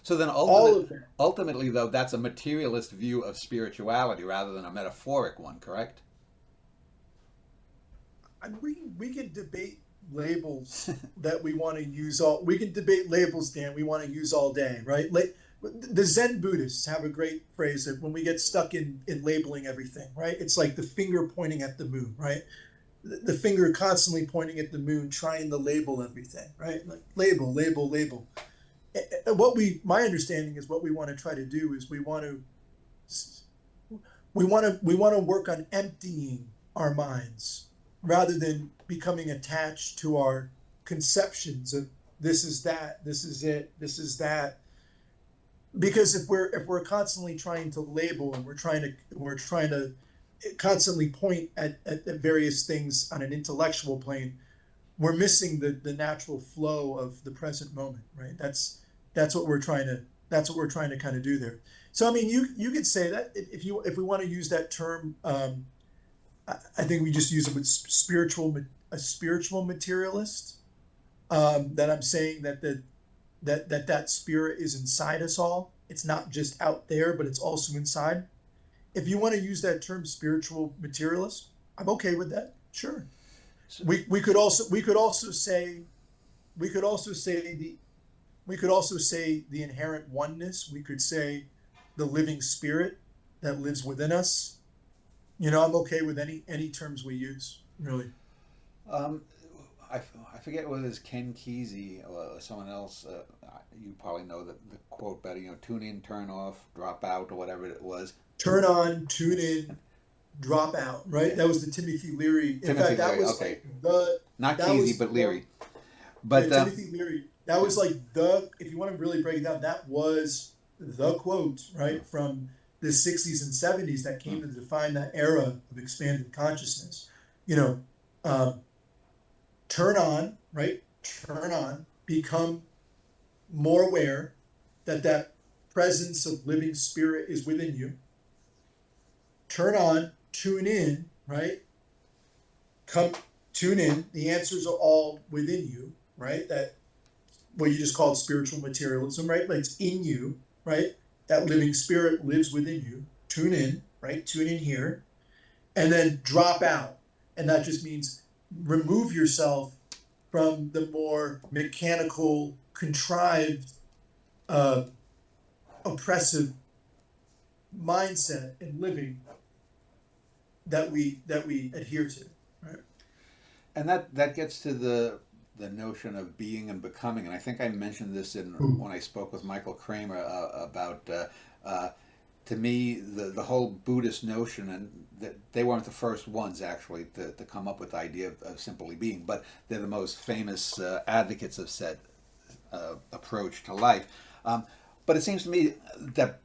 So then all of that. ultimately, though, that's a materialist view of spirituality rather than a metaphoric one, correct? We can debate labels that we want to use all. We can debate labels, Dan. We want to use all day, right? The Zen Buddhists have a great phrase that when we get stuck in labeling everything, right? It's like the finger pointing at the moon, right? The finger constantly pointing at the moon, trying to label everything, right? Like label, label, label. And my understanding is what we want to try to do is we want to work on emptying our minds rather than becoming attached to our conceptions of this is that, this is it, this is that. Because if we're constantly trying to label and we're trying to constantly point at various things on an intellectual plane, we're missing the natural flow of the present moment, right? That's what we're trying to that's what we're trying to kind of do there. So I mean, you could say that if we want to use that term, I think we just use it with a spiritual materialist. That I'm saying that spirit is inside us all. It's not just out there, but it's also inside. If you want to use that term, spiritual materialist, I'm okay with that. Sure. So, We could also say we could also say the inherent oneness. We could say the living spirit that lives within us. I'm okay with any terms we use, really. um, I forget whether it's Ken Kesey or someone else. You probably know the quote better. Tune in, turn off, drop out, or whatever it was. Turn on, tune in, drop out, right? Yeah, That was the Timothy Leary. In Timothy fact, that Leary. was Okay, like not that Kesey, was but the, Leary. yeah, But Timothy Leary. That yeah. was like if you want to really break it down, that was the quote, right, from the 60s and 70s that came Mm. to define that era of expanded consciousness. You know, um, turn on, right? Turn on, become more aware that presence of living spirit is within you. Turn on, tune in, right? Come, tune in. The answers are all within you, right? That what you just called spiritual materialism, right? Like it's in you, right? That living spirit lives within you. Tune in, right? Tune in here, and then drop out. And that just means remove yourself from the more mechanical, contrived, uh, oppressive mindset and living that we adhere to, right? And that gets to the notion of being and becoming. And I think I mentioned this in Ooh. when I spoke with Michael Kramer about. To me, the whole Buddhist notion, and that they weren't the first ones actually to come up with the idea of simply being, but they're the most famous advocates of said approach to life. But it seems to me that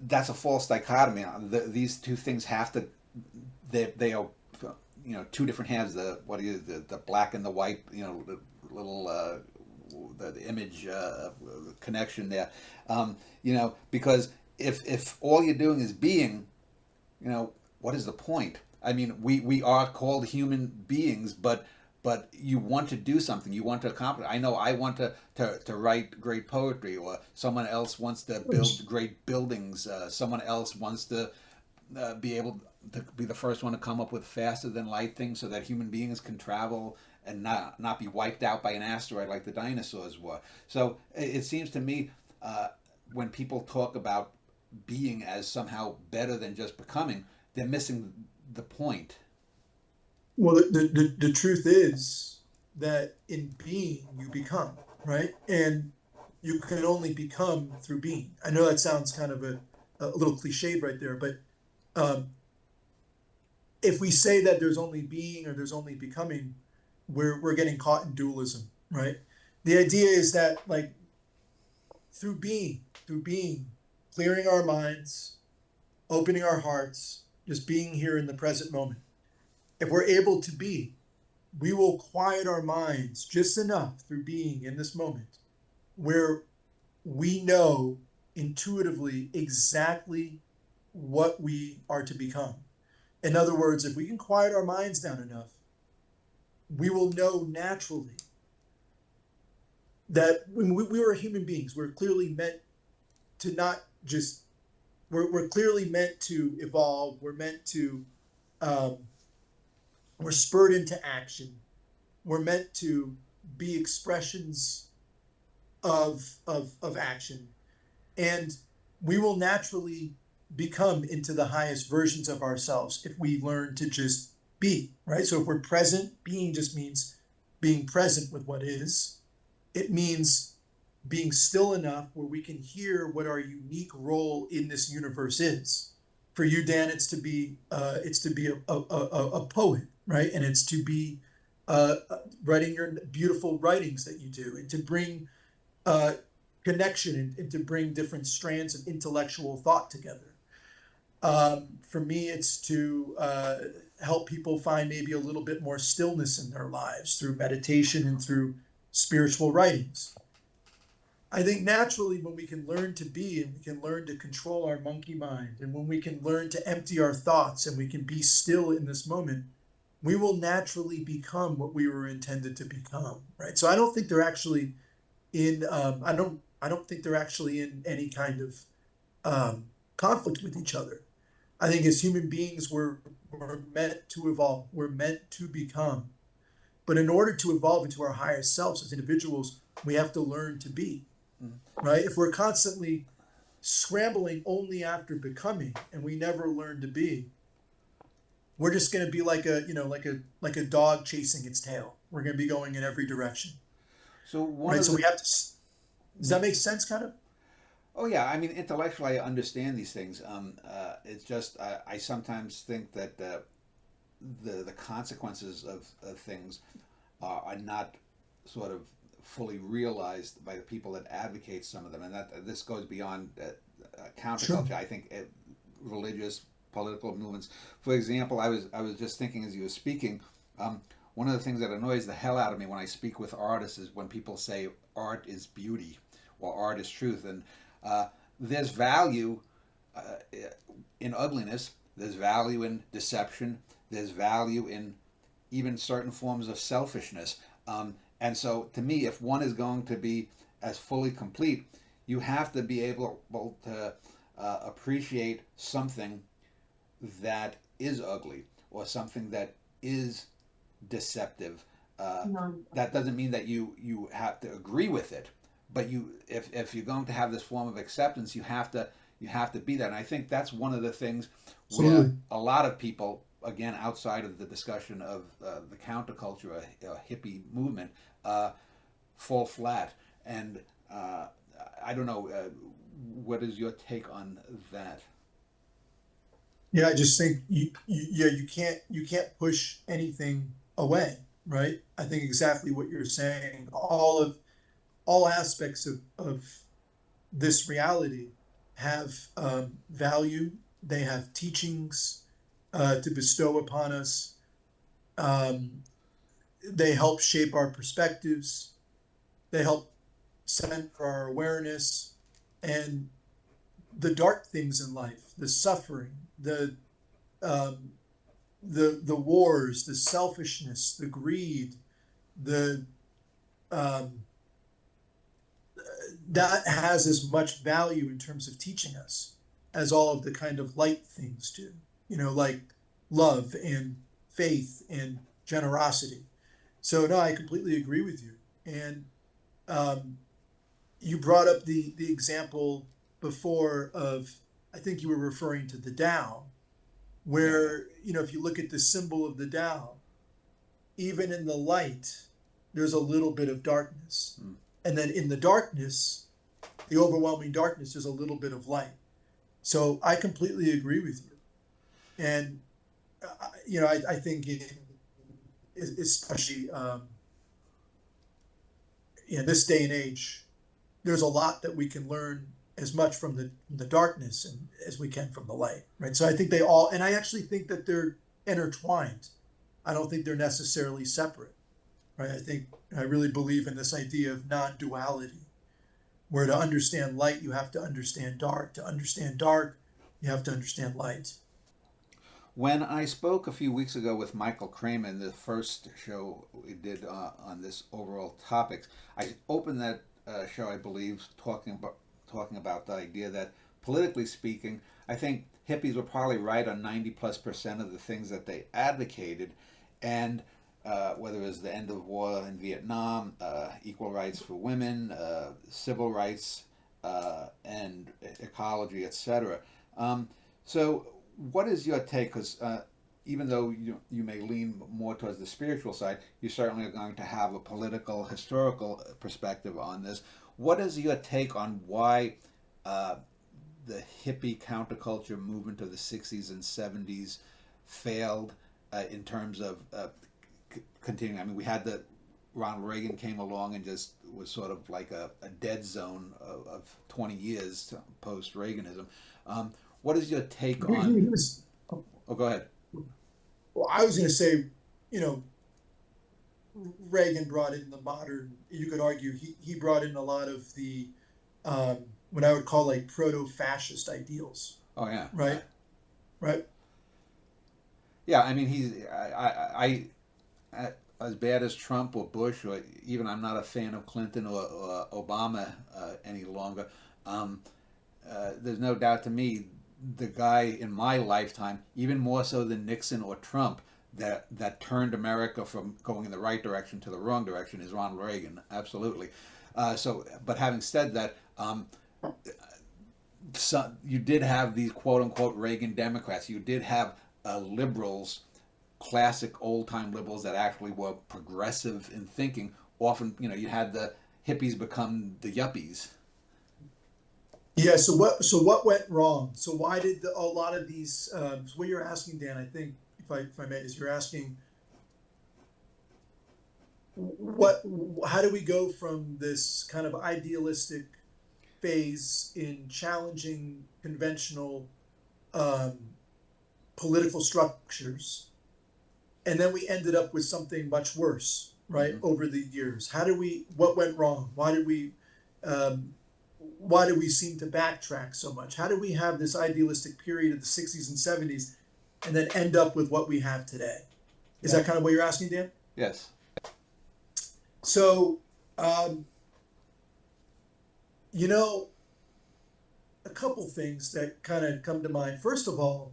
that's a false dichotomy. These two things have to they are two different halves. The what is the black and the white, the little the image connection there. Because if all you're doing is being, what is the point? I mean, we are called human beings, but you want to do something. You want to accomplish. I know I want to write great poetry, or someone else wants to build great buildings. Someone else wants to be able to be the first one to come up with faster than light things so that human beings can travel and not be wiped out by an asteroid like the dinosaurs were. So it seems to me when people talk about being as somehow better than just becoming, they're missing the point. Well, the truth is that in being you become, right? And you can only become through being. I know that sounds kind of a little cliched right there, but um, if we say that there's only being or there's only becoming, we're getting caught in dualism, right? The idea is that like through being, clearing our minds, opening our hearts, just being here in the present moment. If we're able to be, we will quiet our minds just enough through being in this moment where we know intuitively exactly what we are to become. In other words, if we can quiet our minds down enough, we will know naturally that when we were human beings, we're clearly meant to not just, we're clearly meant to evolve, we're meant to, um, we're spurred into action, we're meant to be expressions of action, and we will naturally become into the highest versions of ourselves if we learn to just be, right? So if we're present, being just means being present with what is. It means being still enough where we can hear what our unique role in this universe is. For you, Dan, it's to be a poet, right? And it's to be writing your beautiful writings that you do, and to bring uh, connection, and to bring different strands of intellectual thought together. For me, it's to help people find maybe a little bit more stillness in their lives through meditation and through spiritual writings. I think naturally, when we can learn to be and we can learn to control our monkey mind, and when we can learn to empty our thoughts and we can be still in this moment, we will naturally become what we were intended to become, right? So I don't think they're actually in I don't think they're actually in any kind of um, conflict with each other. I think as human beings, we're meant to evolve. We're meant to become. But in order to evolve into our higher selves as individuals, we have to learn to be, Mm. right? If we're constantly scrambling only after becoming and we never learn to be, we're just going to be like a, like a dog chasing its tail. We're going to be going in every direction, So one right? of So the we have to. Does that make sense? Kind of. Oh yeah, I mean intellectually I understand these things. It's just I sometimes think that the consequences of things are not sort of fully realized by the people that advocate some of them, and that this goes beyond Sure. counterculture. I think religious political movements. For example, I was just thinking as you were speaking. One of the things that annoys the hell out of me when I speak with artists is when people say art is beauty or art is truth, and uh, there's value uh, in ugliness. There's value in deception. There's value in even certain forms of selfishness. And so, to me, if one is going to be as fully complete, you have to be able to appreciate something that is ugly or something that is deceptive. That doesn't mean that you have to agree with it, but if you're going to have this form of acceptance, you have to be that. And I think that's one of the things where Absolutely. a lot of people, again, outside of the discussion of the counterculture, hippie movement, uh, fall flat. And I don't know. What is your take on that? Yeah, I just think yeah, you can't push anything away, right? I think exactly what you're saying. All aspects of this reality have value. They have teachings to bestow upon us. Um, they help shape our perspectives. They help center our awareness, and the dark things in life, the suffering, um, the wars, the selfishness, the greed, the um, that has as much value in terms of teaching us as all of the kind of light things do. Like love and faith and generosity. So no, I completely agree with you. And um, you brought up the example before of, I think you were referring to the Tao, Yeah, yeah. where if you look at the symbol of the Tao, even in the light, there's a little bit of darkness. Mm. And then in the darkness, the overwhelming darkness, there's a little bit of light. So I completely agree with you. And, I think especially in this day and age, there's a lot that we can learn as much from the darkness and as we can from the light, right? So I think they all, and I actually think that they're intertwined. I don't think they're necessarily separate, right? I really believe in this idea of non-duality, where to understand light, you have to understand dark. To understand dark, you have to understand light. When I spoke a few weeks ago with Michael Kramer in the first show we did on this overall topics, I opened that show, I believe, talking about the idea that politically speaking, I think hippies were probably right on 90+% of the things that they advocated, and whether it was the end of war in Vietnam, equal rights for women, civil rights, and ecology, etc. So, what is your take? Because even though you may lean more towards the spiritual side, you certainly are going to have a political, historical perspective on this. What is your take on why uh, the hippie counterculture movement of the 60s and 70s failed in terms of continuing? I mean, we had the Ronald Reagan came along and just was sort of like a dead zone of 20 years post Reaganism. What is your take on? He was, Oh, go ahead. well, I was going to say, you know, Reagan brought in the modern, you could argue, he brought in a lot of the, what I would call like proto fascist ideals, Oh yeah, right? Right. yeah. I mean, as bad as Trump or Bush or even I'm not a fan of Clinton or Obama any longer. Um, there's no doubt to me the guy in my lifetime, even more so than Nixon or Trump, that turned America from going in the right direction to the wrong direction is Ronald Reagan. Absolutely. But having said that, so you did have these quote unquote Reagan Democrats. You did have liberals classic old time liberals that actually were progressive in thinking. Often, you had the hippies become the yuppies. Yeah. So what went wrong? So why did a lot of these? So what you're asking, Dan, I think, if I may, is you're asking what? How do we go from this kind of idealistic phase in challenging conventional um, political structures, and then we ended up with something much worse, right? Mm-hmm. Over the years, how do we? What went wrong? Um, why do we seem to backtrack so much? How do we have this idealistic period of the 60s and 70s and then end up with what we have today? Is Yeah. that kind of what you're asking, Dan? Yes. So, um, you know, a couple things that kind of come to mind. First of all,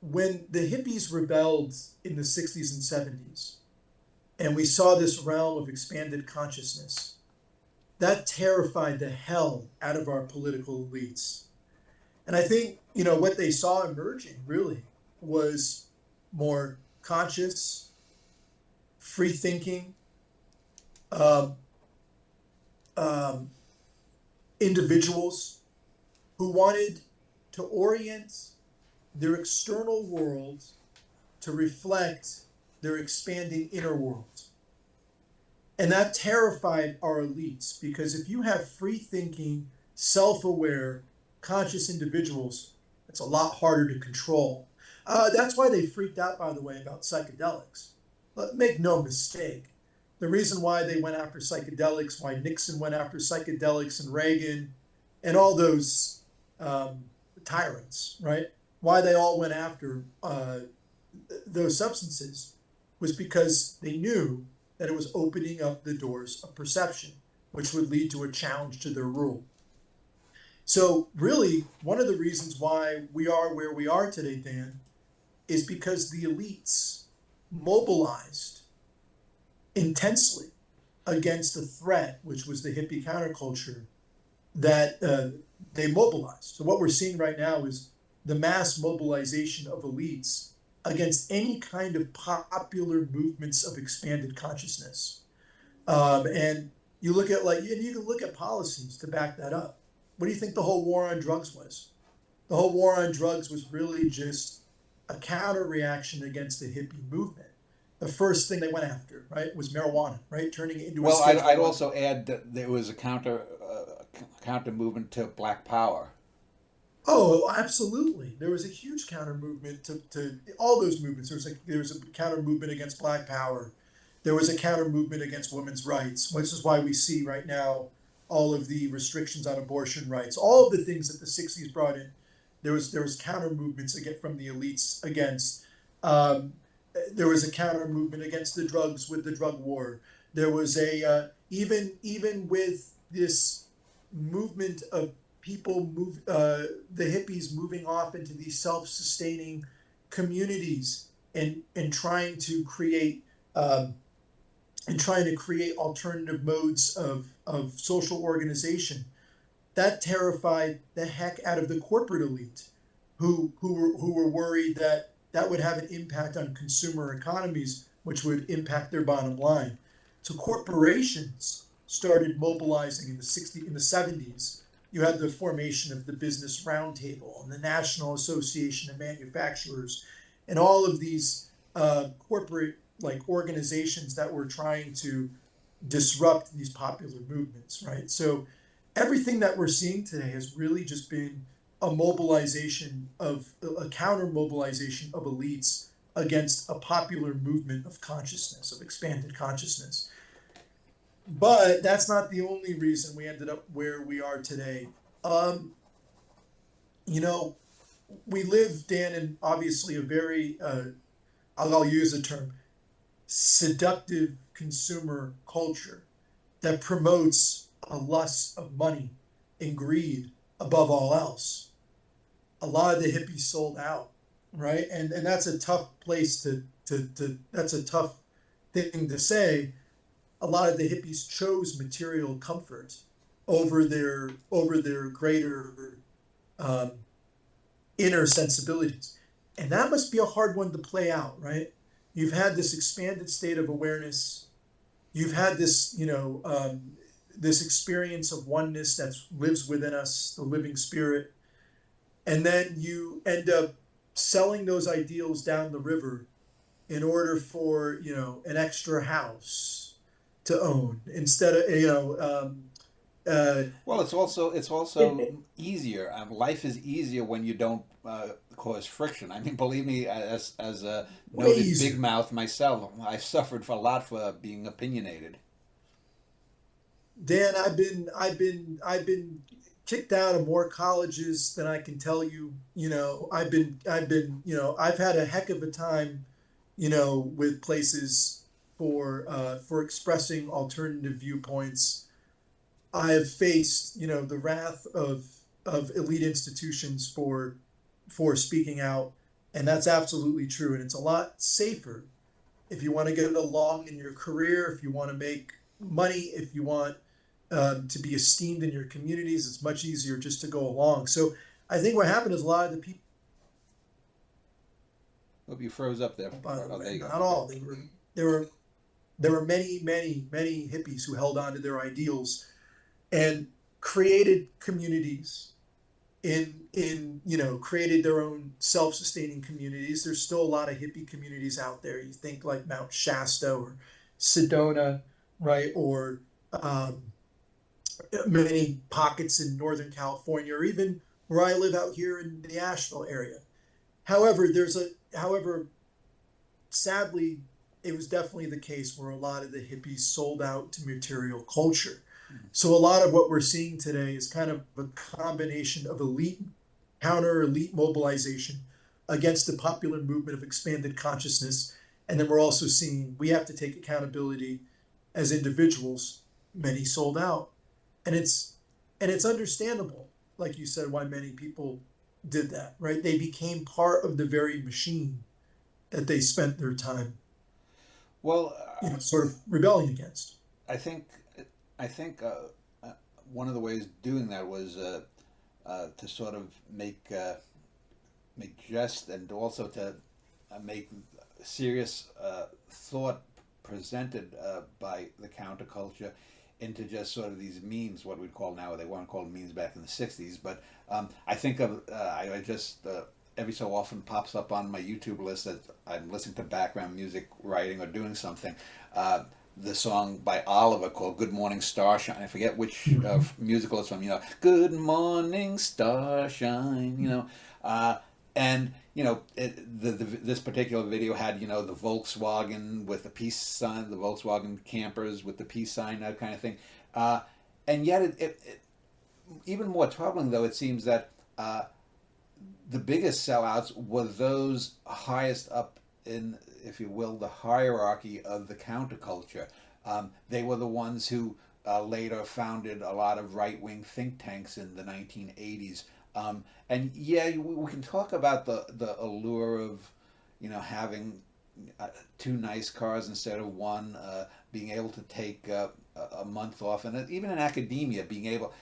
when the hippies rebelled in the 60s and 70s, and we saw this realm of expanded consciousness, that terrified the hell out of our political elites. And I think, what they saw emerging really was more conscious, free thinking, um, um, individuals who wanted to orient their external world to reflect their expanding inner world. And that terrified our elites because if you have free thinking, self aware, conscious individuals, it's a lot harder to control. That's why they freaked out, by the way, about psychedelics. Make no mistake. The reason why they went after psychedelics, why Nixon went after psychedelics and Reagan and all those um, tyrants, right? Why they all went after those substances was because they knew that it was opening up the doors of perception, which would lead to a challenge to their rule. So, really, one of the reasons why we are where we are today, Dan, is because the elites mobilized intensely against the threat, which was the hippie counterculture, that they mobilized. So, what we're seeing right now is the mass mobilization of elites against any kind of popular movements of expanded consciousness. And you look at and you can look at policies to back that up. What do you think the whole war on drugs was? The whole war on drugs was really just a counter reaction against the hippie movement. The first thing they went after, right, was marijuana, right, turning it into a Well, I'd, Schedule I'd One. also add that there was a counter movement to Black Power. Oh, absolutely. There was a huge counter movement to all those movements. There was a counter movement against Black Power. There was a counter movement against women's rights, which is why we see right now all of the restrictions on abortion rights, all of the things that the '60s brought in. There was counter movements from the elites against. Um, there was a counter movement against the drugs with the drug war. There was even with this movement of the hippies moving off into these self-sustaining communities and um, trying to create alternative modes of social organization. That terrified the heck out of the corporate elite, who were worried that that would have an impact on consumer economies, which would impact their bottom line. So corporations started mobilizing in the '70s. You had the formation of the Business Roundtable and the National Association of Manufacturers, and all of these corporate organizations that were trying to disrupt these popular movements, right? So everything that we're seeing today has really just been a counter mobilization of elites against a popular movement of consciousness, of expanded consciousness. But that's not the only reason we ended up where we are today. Um, you know, we live, Dan, in obviously a very, I'll use the term, seductive consumer culture that promotes a lust of money and greed above all else. A lot of the hippies sold out, right? And that's a tough place that's a tough thing to say. A lot of the hippies chose material comfort over their greater um, inner sensibilities. And that must be a hard one to play out, right? You've had this expanded state of awareness. You've had this, this experience of oneness that lives within us, the living spirit. And then you end up selling those ideals down the river in order for, an extra house to own instead of, uh, Well, it's also easier. Life is easier when you don't cause friction. I mean, believe me, as a way noted big easier. mouth myself, I suffered for a lot for being opinionated. Dan, I've been kicked out of more colleges than I can tell you. I've had a heck of a time, with places for expressing alternative viewpoints. I have faced, the wrath of elite institutions for speaking out, and that's absolutely true. And it's a lot safer if you want to get along in your career, if you want to make money, if you want to be esteemed in your communities. It's much easier just to go along. So I think what happened is a lot of the people, Hope you froze up there. by the Oh, way, there you go. not all, there were there were many, many, many hippies who held on to their ideals and created communities created their own self-sustaining communities. There's still a lot of hippie communities out there. You think like Mount Shasta or Sedona, right? Or um, many pockets in Northern California, or even where I live out here in the Asheville area. However, sadly, it was definitely the case where a lot of the hippies sold out to material culture. So a lot of what we're seeing today is kind of a combination of elite counter elite mobilization against the popular movement of expanded consciousness. And then we're also seeing we have to take accountability as individuals. Many sold out. And it's understandable, like you said, why many people did that, right? They became part of the very machine that they spent their time, Well, sort of rebelling against. I think I think one of the ways doing that was to sort of make jest and also to make serious thought presented by the counterculture into just sort of these memes, what we'd call now, they weren't called memes back in the 60s, but I think of, I just, every so often pops up on my YouTube list that I'm listening to background music, writing, or doing something. The song by Oliver called "Good Morning Starshine." I forget which Mhm. musical it's from. "Good Morning Starshine." And this particular video had the Volkswagen with the peace sign, the Volkswagen campers with the peace sign, that kind of thing. Uh, and yet, even more troubling though, it seems that the biggest sellouts were those highest up in, if you will, the hierarchy of the counterculture. They were the ones who later founded a lot of right wing think tanks in the 1980s. And yeah, we can talk about the allure of, having two nice cars instead of one, being able to take a month off, and even in academia, being able,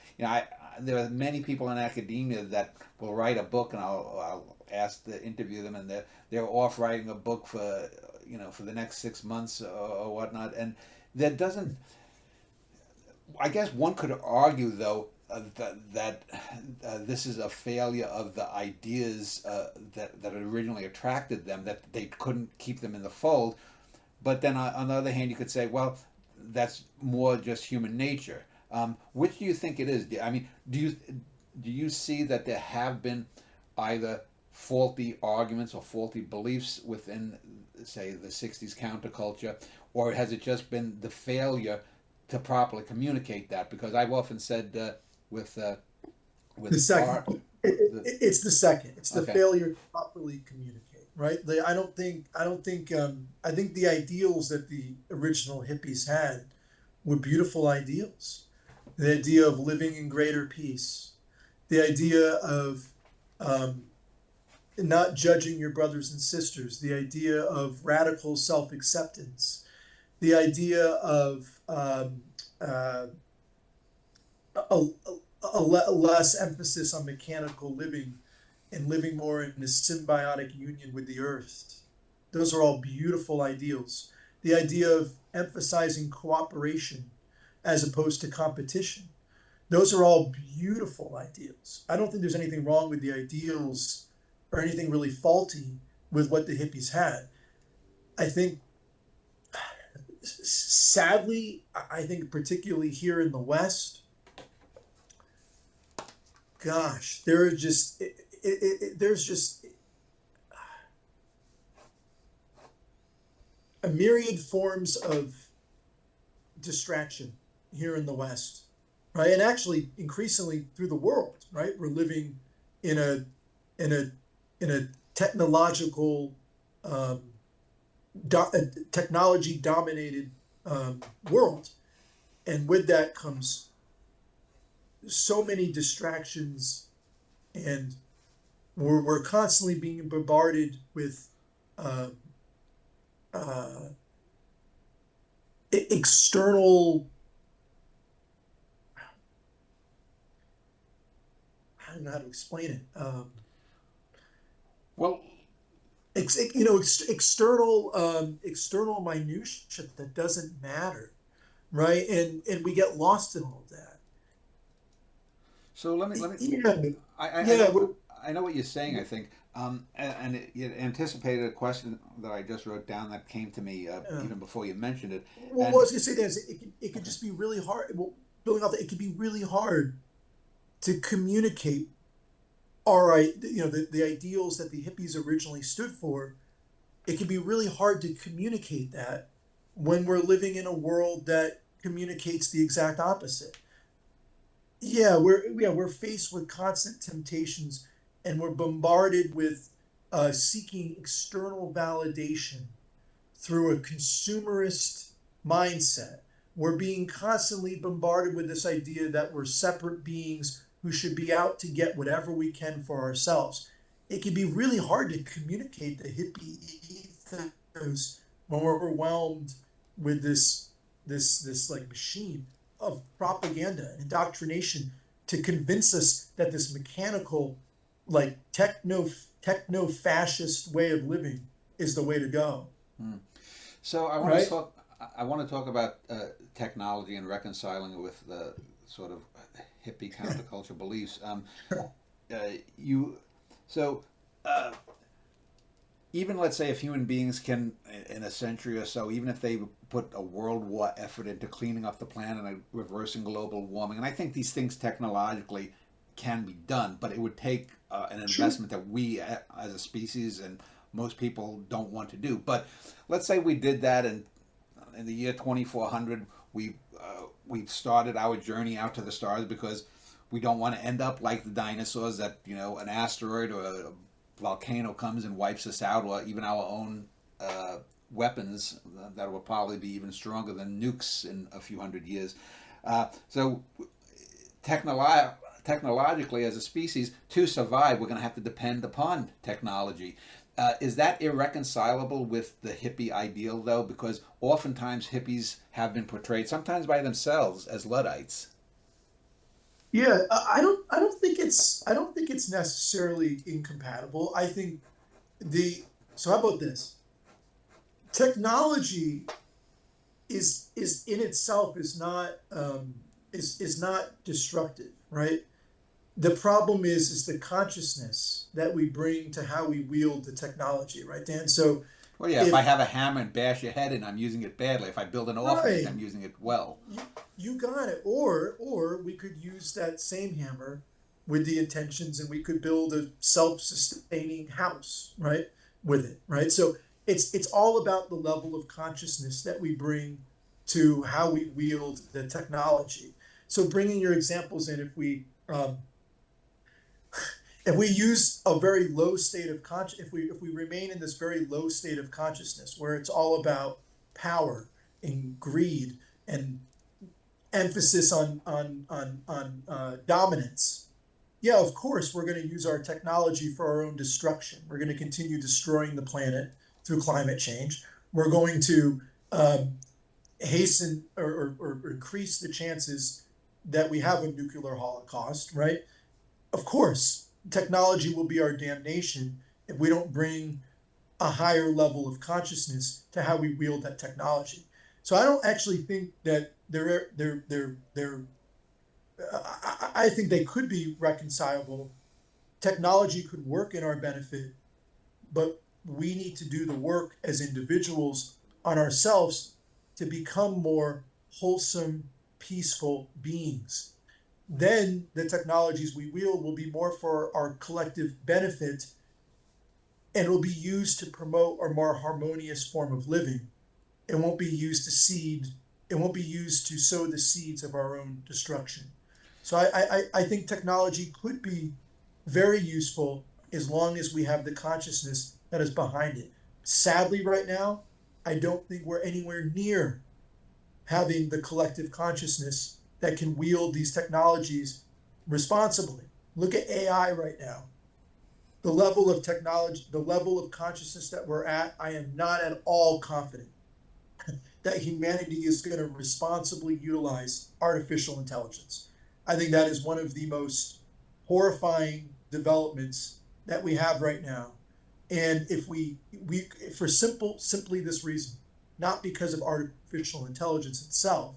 there are many people in academia that will write a book, and I'll ask to interview them, and they're off writing a book for for the next 6 months or whatnot, and that doesn't. I guess one could argue, though, that this is a failure of the ideas that originally attracted them, that they couldn't keep them in the fold. But then on the other hand, you could say, well, that's more just human nature. Which do you think it is? I mean, do you see that there have been either faulty arguments or faulty beliefs within, say, the '60s counterculture, or has it just been the failure to properly communicate that? Because I've often said with The second, art, it's the second. It's the okay, failure to properly communicate, right? I think the ideals that the original hippies had were beautiful ideals. The idea of living in greater peace, the idea of um, not judging your brothers and sisters, the idea of radical self acceptance, the idea of uh, a less emphasis on mechanical living, and living more in a symbiotic union with the earth. Those are all beautiful ideals. The idea of emphasizing cooperation as opposed to competition. Those are all beautiful ideals. I don't think there's anything wrong with the ideals or anything really faulty with what the hippies had. I think, sadly, I think particularly here in the West, gosh, there's just a myriad forms of distraction here in the West, right? And actually, increasingly through the world, right? We're living in a in a in a technological, um, a technology dominated world, and with that comes so many distractions, and we're constantly being bombarded with uh, uh, external. I don't know how to explain it. Well, External minutia that doesn't matter, right? And we get lost in all of that. so let me. Yeah, I yeah. know I know what you're saying. I think, and it anticipated a question that I just wrote down that came to me Yeah. even before you mentioned it. Well, what I And was gonna say is it could just be really hard. Well, building off that, it could be really hard to communicate. All right, the ideals that the hippies originally stood for. It can be really hard to communicate that when we're living in a world that communicates the exact opposite. We're faced with constant temptations, and we're bombarded with seeking external validation through a consumerist mindset. We're being constantly bombarded with this idea that we're separate beings who should be out to get whatever we can for ourselves. It can be really hard to communicate the hippie ethos when we're overwhelmed with this like machine of propaganda and indoctrination to convince us that this mechanical, like techno fascist way of living is the way to go. so I want to Right? talk. I want to talk about technology and reconciling it with the sort of hippie counterculture beliefs. Uh, you so. Uh, Even let's say if human beings can in a century or so, even if they put a world war effort into cleaning up the planet and reversing global warming, and I think these things technologically can be done, but it would take an Sure. investment that we as a species and most people don't want to do. But let's say we did that, and in the year 2400 we've started our journey out to the stars because we don't want to end up like the dinosaurs, that an asteroid or a volcano comes and wipes us out, or even our own weapons that will probably be even stronger than nukes in a few hundred years. So technologically, as a species, to survive, we're going to have to depend upon technology. Is that irreconcilable with the hippie ideal, though? Because oftentimes hippies have been portrayed, sometimes by themselves, as Luddites. Yeah, I don't think it's necessarily incompatible. I think the so how about this? Technology is in itself is not destructive, right? The problem is the consciousness that we bring to how we wield the technology, right, Dan? So Well, yeah, if I if have a hammer and bash your head in, I'm using it badly. If I build an orphanage, right, I'm using it well. you got it. Or we could use that same hammer with the intentions, and we could build a self-sustaining house, right? With it, right? So it's all about the level of consciousness that we bring to how we wield the technology. So bringing your examples in, if we use a very low state of if we remain in this very low state of consciousness where it's all about power and greed and emphasis on dominance, yeah, of course we're going to use our technology for our own destruction. We're going to continue destroying the planet through climate change. We're going to um, hasten or increase the chances that we have a nuclear holocaust, right? Of course. technology will be our damnation if we don't bring a higher level of consciousness to how we wield that technology. So I don't actually think that I think they could be reconcilable. Technology could work in our benefit, but we need to do the work as individuals on ourselves to become more wholesome, peaceful beings. Then the technologies we wield will be more for our collective benefit, and will be used to promote a more harmonious form of living. It won't be used to seed, it won't be used to sow the seeds of our own destruction. So I think technology could be very useful as long as we have the consciousness that is behind it. Sadly, right now, I don't think we're anywhere near having the collective consciousness that can wield these technologies responsibly. Look at AI right now. The level of technology, the level of consciousness that we're at, I am not at all confident that humanity is going to responsibly utilize artificial intelligence. I think that is one of the most horrifying developments that we have right now. And if we for simply this reason, not because of artificial intelligence itself,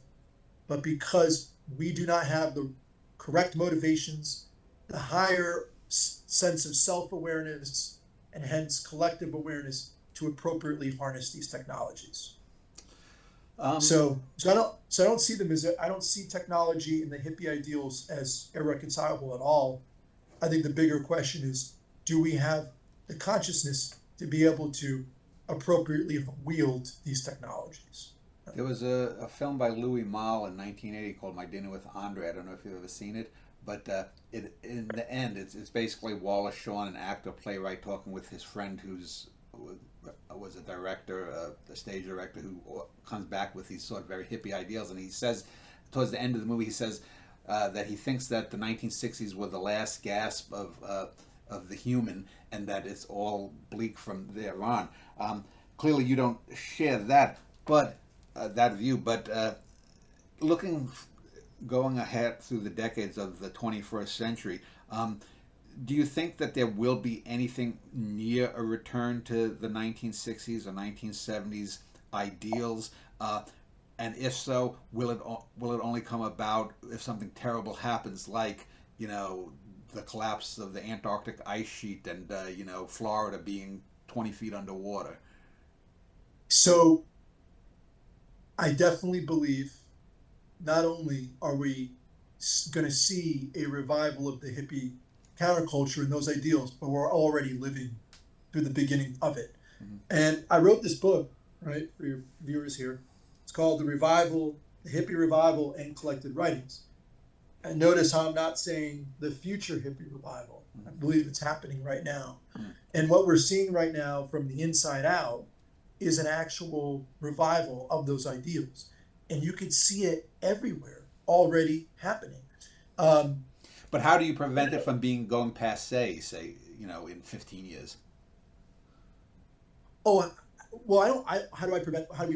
but because we do not have the correct motivations, the higher sense of self-awareness, and hence collective awareness to appropriately harness these technologies. Um, So I don't see them as I don't see technology and the hippie ideals as irreconcilable at all. I think the bigger question is, do we have the consciousness to be able to appropriately wield these technologies? there was a film by Louis Malle in 1980 called My Dinner with Andre. I don't know if you've ever seen it, but in the end, it's basically Wallace Shawn, an actor, playwright, talking with his friend who's was a director, a stage director, who comes back with these sort of very hippie ideals, and he says, towards the end of the movie, he says that he thinks that the 1960s were the last gasp of the human, and that it's all bleak from there on. Clearly, you don't share that, but that view. But looking, going ahead through the decades of the 21st century, do you think that there will be anything near a return to the 1960s or 1970s ideals? And if so, will it only come about if something terrible happens, like the collapse of the Antarctic ice sheet and Florida being 20 feet underwater? So I definitely believe not only are we going to see a revival of the hippie counterculture and those ideals, but we're already living through the beginning of it. Mm-hmm. And I wrote this book, right, for your viewers here. It's called The Hippie Revival and Collected Writings. And notice how I'm not saying the future hippie revival. I believe it's happening right now. Mm-hmm. And what we're seeing right now from the inside out is an actual revival of those ideals. And you could see it everywhere already happening. Um, But how do you prevent it from going passe, say, in 15 years? oh, well, how do we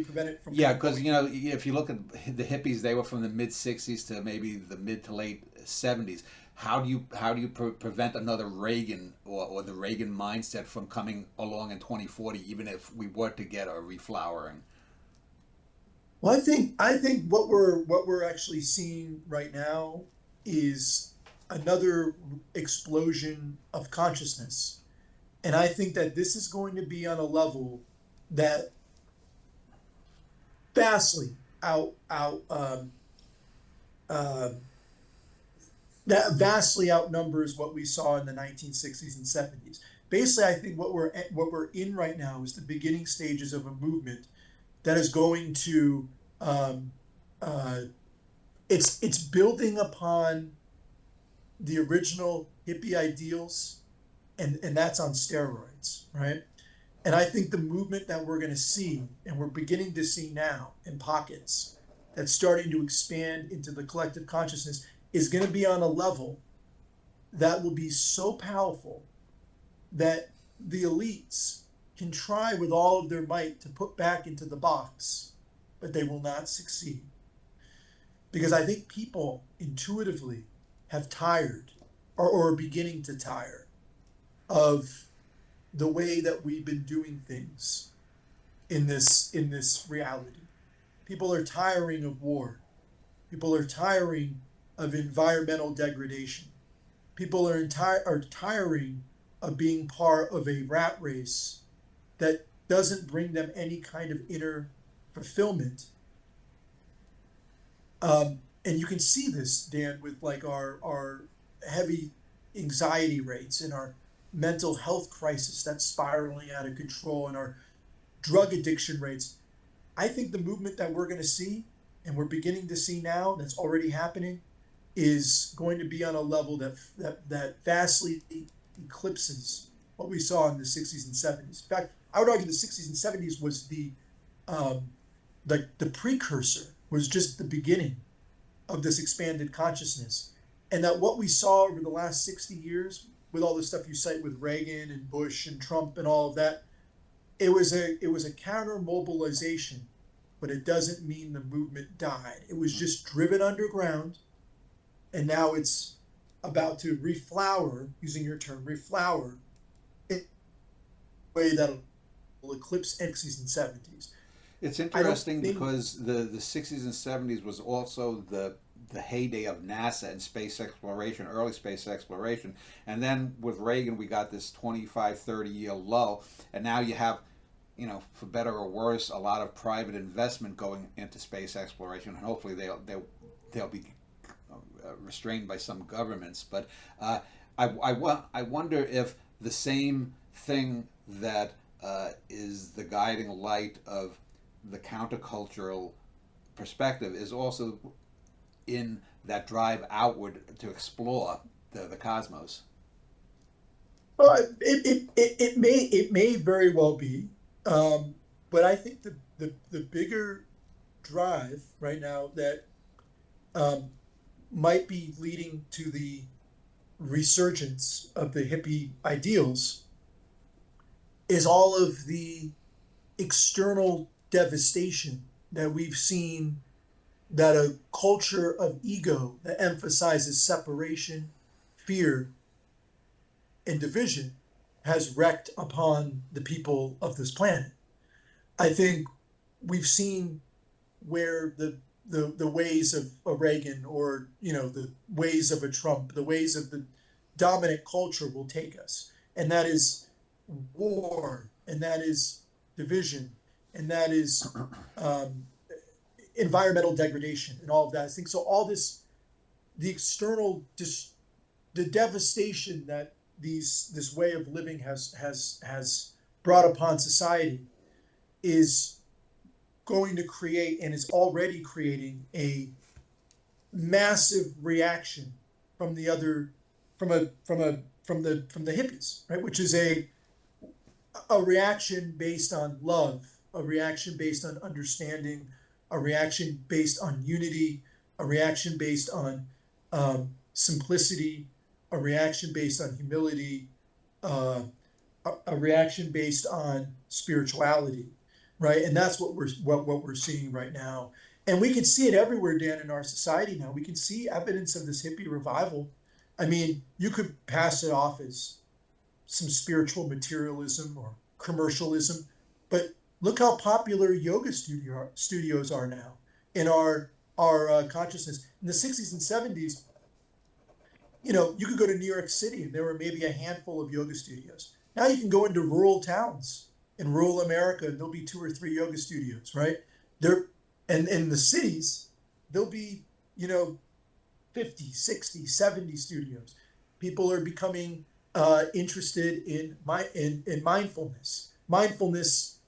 prevent it from Yeah, coming? because if you look at the hippies, they were from the mid '60s to maybe the mid to late '70s. How do you prevent another Reagan or the Reagan mindset from coming along in 2040, even if we were to get a reflowering? Well, I think what we're actually seeing right now is another explosion of consciousness. And I think that this is going to be on a level that vastly out uh, that vastly outnumbers what we saw in the 1960s and 70s. Basically, I think what we're in right now is the beginning stages of a movement that is going to um, uh, it's building upon the original hippie ideals, and that's on steroids, right? And I think the movement that we're going to see, and we're beginning to see now in pockets, that's starting to expand into the collective consciousness, is going to be on a level that will be so powerful that the elites can try with all of their might to put back into the box, but they will not succeed. Because I think people intuitively have tired or beginning to tire of the way that we've been doing things in this reality. People are tiring of war. People are tiring of environmental degradation. People are tiring of being part of a rat race that doesn't bring them any kind of inner fulfillment. And you can see this, Dan, with like our heavy anxiety rates and our mental health crisis that's spiraling out of control and our drug addiction rates. I think the movement that we're going to see, and we're beginning to see now, that's already happening, is going to be on a level that vastly eclipses what we saw in the 60s and 70s. In fact, I would argue the 60s and 70s was um, the precursor, was just the beginning of this expanded consciousness, and that what we saw over the last 60 years, with all the stuff you cite with Reagan and Bush and Trump and all of that, it was a counter mobilization, but it doesn't mean the movement died. It was just driven underground, and now it's about to reflower, using your term, reflower, in a way that will eclipse 60s and 70s. It's I don't interesting think. because the 60s and 70s was also the heyday of NASA and space exploration, early space exploration. And then with Reagan, we got this 25, 30-year lull. And now you have, for better or worse, a lot of private investment going into space exploration. And hopefully they'll be restrained by some governments. But I wonder if the same thing that is the guiding light of the countercultural perspective is also in that drive outward to explore the cosmos. Well, it may very well be, um, but I think the bigger drive right now that um, might be leading to the resurgence of the hippie ideals is all of the external devastation that we've seen, that a culture of ego that emphasizes separation, fear, and division has wreaked upon the people of this planet. I think we've seen where the ways of a Reagan, or the ways of a Trump, the ways of the dominant culture will take us, and that is war, and that is division, and that is um, environmental degradation, and all of that. I think so. All this, the external, the devastation that this way of living has brought upon society is going to create, and is already creating, a massive reaction from the other, from the hippies, right? Which is a reaction based on love, a reaction based on understanding, a reaction based on unity, a reaction based on simplicity, a reaction based on humility, uh, a reaction based on spirituality, right? And that's what we're seeing right now, and we can see it everywhere, Dan, in our society now. We can see evidence of this hippie revival. I mean, you could pass it off as some spiritual materialism or commercialism, but look how popular yoga studios are now in our consciousness. In the 60s and 70s, you could go to New York City and there were maybe a handful of yoga studios. Now you can go into rural towns in rural America and there'll be two or three yoga studios, right? There, and in the cities, there'll be, 50, 60, 70 studios. People are becoming interested in mindfulness. Mindfulness.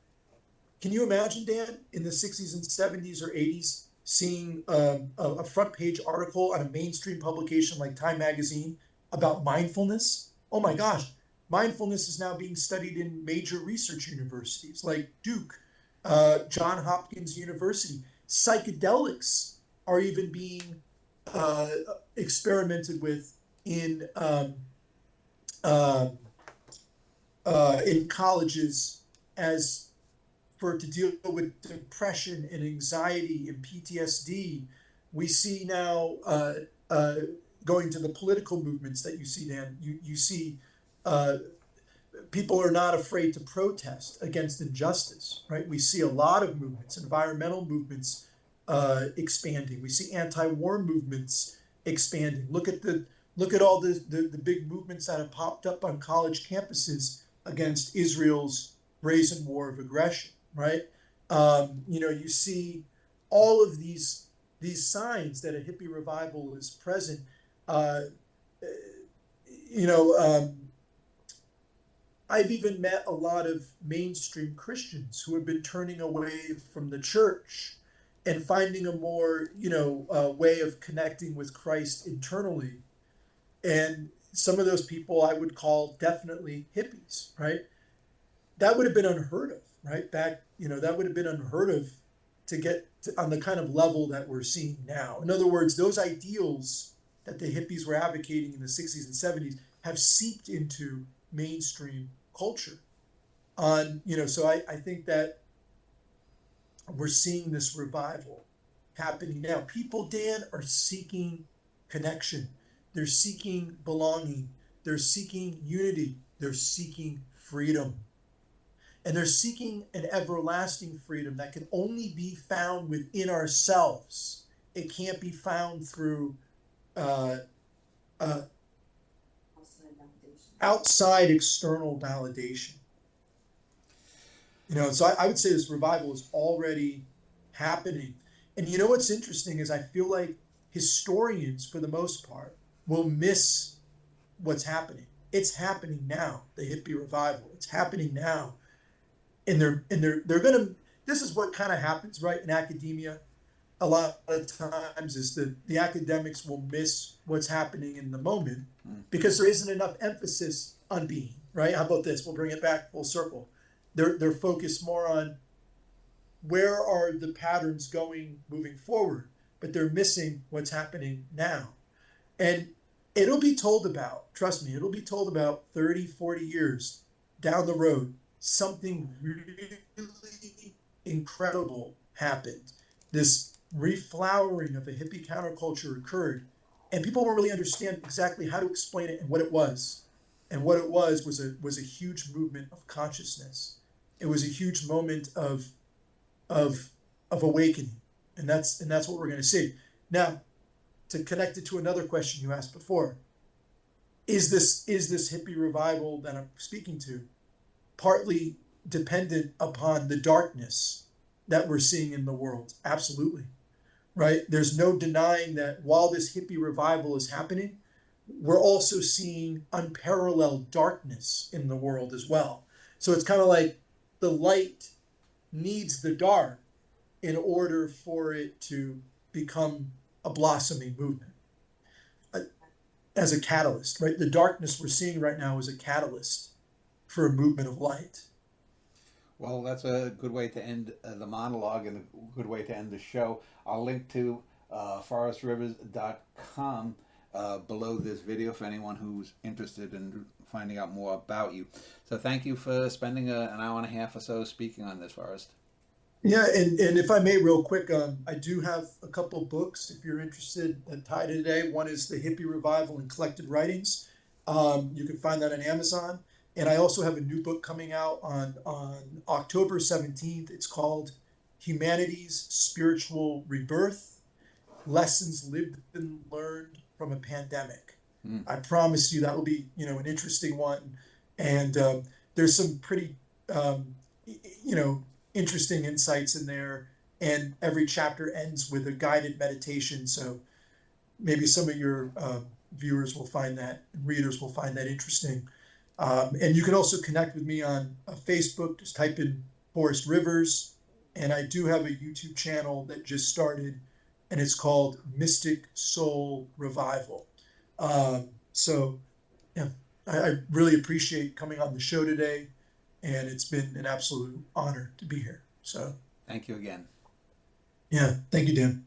Can you imagine, Dan, in the 60s and 70s or 80s, seeing a front page article on a mainstream publication like Time Magazine about mindfulness? Oh my gosh, mindfulness is now being studied in major research universities like Duke, John Hopkins University. Psychedelics are even being uh, experimented with um, in colleges, as for to deal with depression and anxiety and PTSD. We see now going to the political movements that you see, Dan, you see uh, people are not afraid to protest against injustice, right? We see a lot of movements, environmental movements expanding. We see anti-war movements expanding. Look at all the big movements that have popped up on college campuses against Israel's brazen war of aggression, right? You see all of these signs that a hippie revival is present. Uh, you know, I've even met a lot of mainstream Christians who have been turning away from the church and finding a more, way of connecting with Christ internally. And some of those people I would call definitely hippies, right? That would have been unheard of, right? That would have been unheard of to get on the kind of level that we're seeing now. In other words, those ideals that the hippies were advocating in the 60s and 70s have seeped into mainstream culture. So I think that we're seeing this revival happening now. People, Dan, are seeking connection. They're seeking belonging. They're seeking unity. They're seeking freedom. And they're seeking an everlasting freedom that can only be found within ourselves. It can't be found through outside external validation. So I would say this revival is already happening. And you know what's interesting is I feel like historians, for the most part, will miss what's happening. It's happening now, the hippie revival. It's happening now. And they're gonna, this is what kind of happens, right, in academia. A lot of times is that the academics will miss what's happening in the moment because there isn't enough emphasis on being, right? How about this? We'll bring it back full circle. They're focused more on where are the patterns going moving forward, but they're missing what's happening now. And it'll be told about, trust me, it'll be told about 30, 40 years down the road. Something really incredible happened. This reflowering of a hippie counterculture occurred, and people won't really understand exactly how to explain it and what it was. And what it was a huge movement of consciousness. It was a huge moment of awakening, and that's what we're going to see. Now, to connect it to another question you asked before, is this hippie revival that I'm speaking to partly dependent upon the darkness that we're seeing in the world? Absolutely, right? There's no denying that while this hippie revival is happening, we're also seeing unparalleled darkness in the world as well. So it's kind of like the light needs the dark in order for it to become a blossoming movement as a catalyst, right? The darkness we're seeing right now is a catalyst for a movement of light. Well, that's a good way to end the monologue and a good way to end the show. I'll link to forestrivers.com below this video for anyone who's interested in finding out more about you. So thank you for spending an hour and a half or so speaking on this, Forrest. Yeah, and if I may, real quick, I do have a couple books if you're interested that tie to today. One is The Hippie Revival and Collected Writings. You can find that on Amazon. And I also have a new book coming out on October 17th. It's called Humanity's Spiritual Rebirth, Lessons Lived and Learned from a Pandemic. I promise you that will be, an interesting one. And there's some pretty, interesting insights in there. And every chapter ends with a guided meditation. So maybe some of your viewers will find that, readers will find that interesting. And you can also connect with me on Facebook. Just type in Forrest Rivers. And I do have a YouTube channel that just started, and it's called Mystic Soul Revival. Yeah, I really appreciate coming on the show today, and it's been an absolute honor to be here. So thank you again. Yeah, thank you, Dan.